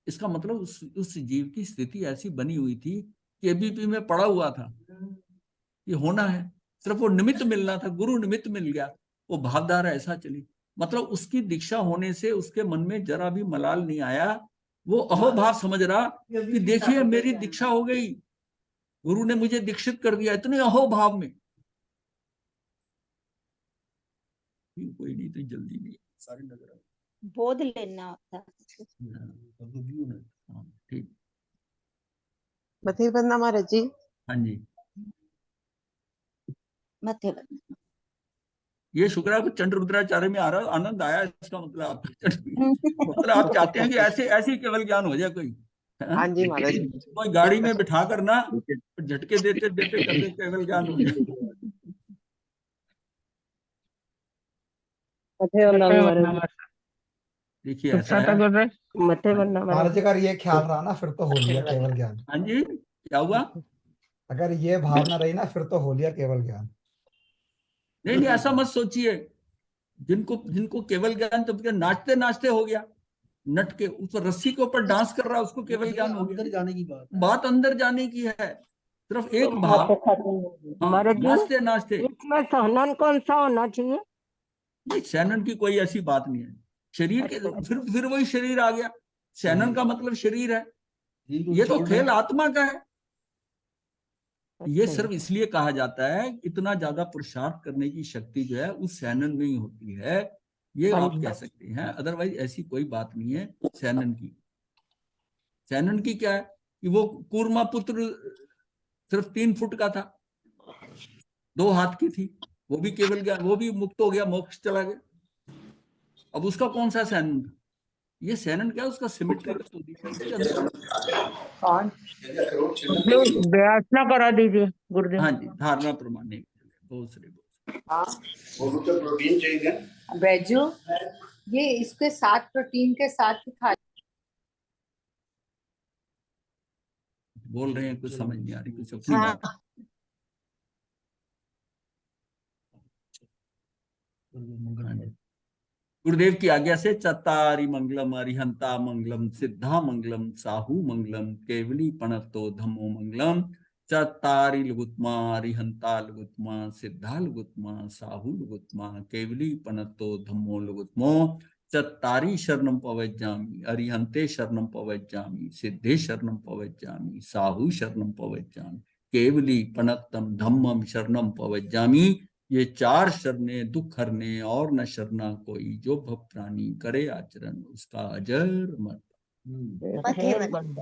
इसका मतलब उस जीव की स्थिति ऐसी बनी हुई थी कि एबीपी में पड़ा हुआ था, ये होना है, सिर्फ वो निमित्त मिलना था, गुरु निमित्त मिल गया, वो भावधारा ऐसा चली। मतलब उसकी दीक्षा होने से उसके मन में जरा भी मलाल नहीं आया, वो अहोभाव समझ रहा कि देखिए मेरी दीक्षा हो गई, गुरु ने मुझे दीक्षित कर दिया, इतने अहोभाव में। कोई नहीं, तो जल्दी नहीं, सारी नजर बोध लेना होता हाँ, ठीक। मथे बंदा महाराज जी। हाँ जी, मथे बंद। ये शुक्र है चंद्र रुद्राचार्य में आ रहा, आनंद आया इसका मतलब। आप मतलब आप चाहते हैं कि ऐसे ऐसे ही केवल ज्ञान हो जाए कोई। हाँ जी महाराज जी। कोई गाड़ी में बिठा कर ना झटके देते देते करते केवल ज्ञान हो जाए। मथे बंदा महाराज देखिए ऐसा है। जी। मथे बंदा महाराज महाराज जी, अगर ये ख्याल रहा ना, फिर तो हो लिया केवल ज्ञान। हाँ जी, क्या हुआ? अगर ये भावना रही ना, फिर तो हो लिया केवल ज्ञान। नहीं नहीं, ऐसा मत सोचिए। जिनको जिनको केवल ज्ञान, तो नाचते नाचते हो गया, नट के ऊपर रस्सी के ऊपर डांस कर रहा है, उसको केवल ज्ञान हो अंदर गया। जाने की बात है। बात अंदर जाने की है, सिर्फ एक भाव। हाँ, महाराज जी, नाचते नाचते। इसमें सहनन कौन सा होना चाहिए? नहीं, सैनन की कोई ऐसी बात नहीं है। शरीर के फिर वही शरीर आ गया। सैनन का मतलब शरीर है, ये तो खेल आत्मा का है। ये सिर्फ इसलिए कहा जाता है, इतना ज्यादा पुरुषार्थ करने की शक्ति जो है उस सैनन में ही होती है, ये आप कह सकते हैं। अदरवाइज ऐसी कोई बात नहीं है सैनन की। सैनन की क्या है कि वो कूर्मा पुत्र सिर्फ 3 फुट का था, 2 हाथ की थी, वो भी केवल ज्ञान, वो भी मुक्त हो गया, मोक्ष चला गया। अब उसका कौन सा सैनन था? ये सैनन क्या है, उसका सिमेट्रिकल पोजीशन। व्यासना करा दीजिए गुरुदेव। हाँ जी, धारणा प्रमाण बहुत सारे प्रोटीन चाहिए। बैजू, ये इसके साथ प्रोटीन के साथ ही खा। बोल रहे हैं, कुछ समझ नहीं आ रही, कुछ अपनी बात। गुरुदेव की आज्ञा से चत्तारि मंगलम अरिहंता मंगलम सिद्धा मंगलम साहू मंगलम केवली पणतो धम्मो मंगलम चत्तारि लघुत्मा अरिहंता लघुत्मा सिद्धा लघुत्मा साहू लघुत्मा केवली पणतो धम्मो लघुत्मो चत्तारि शरणं पवज्जामि अरिहंते शरणं पवज्जामि सिद्धे शरणं पवज्जामि साहू शरणं पवज्जामि केवली पणत्तम धम्मम शरणं पवज्जामि। ये 4 शरणे दुख हरने और न शरणा कोई, जो भव प्राणी करे आचरण उसका अजर मत। मथे बंद।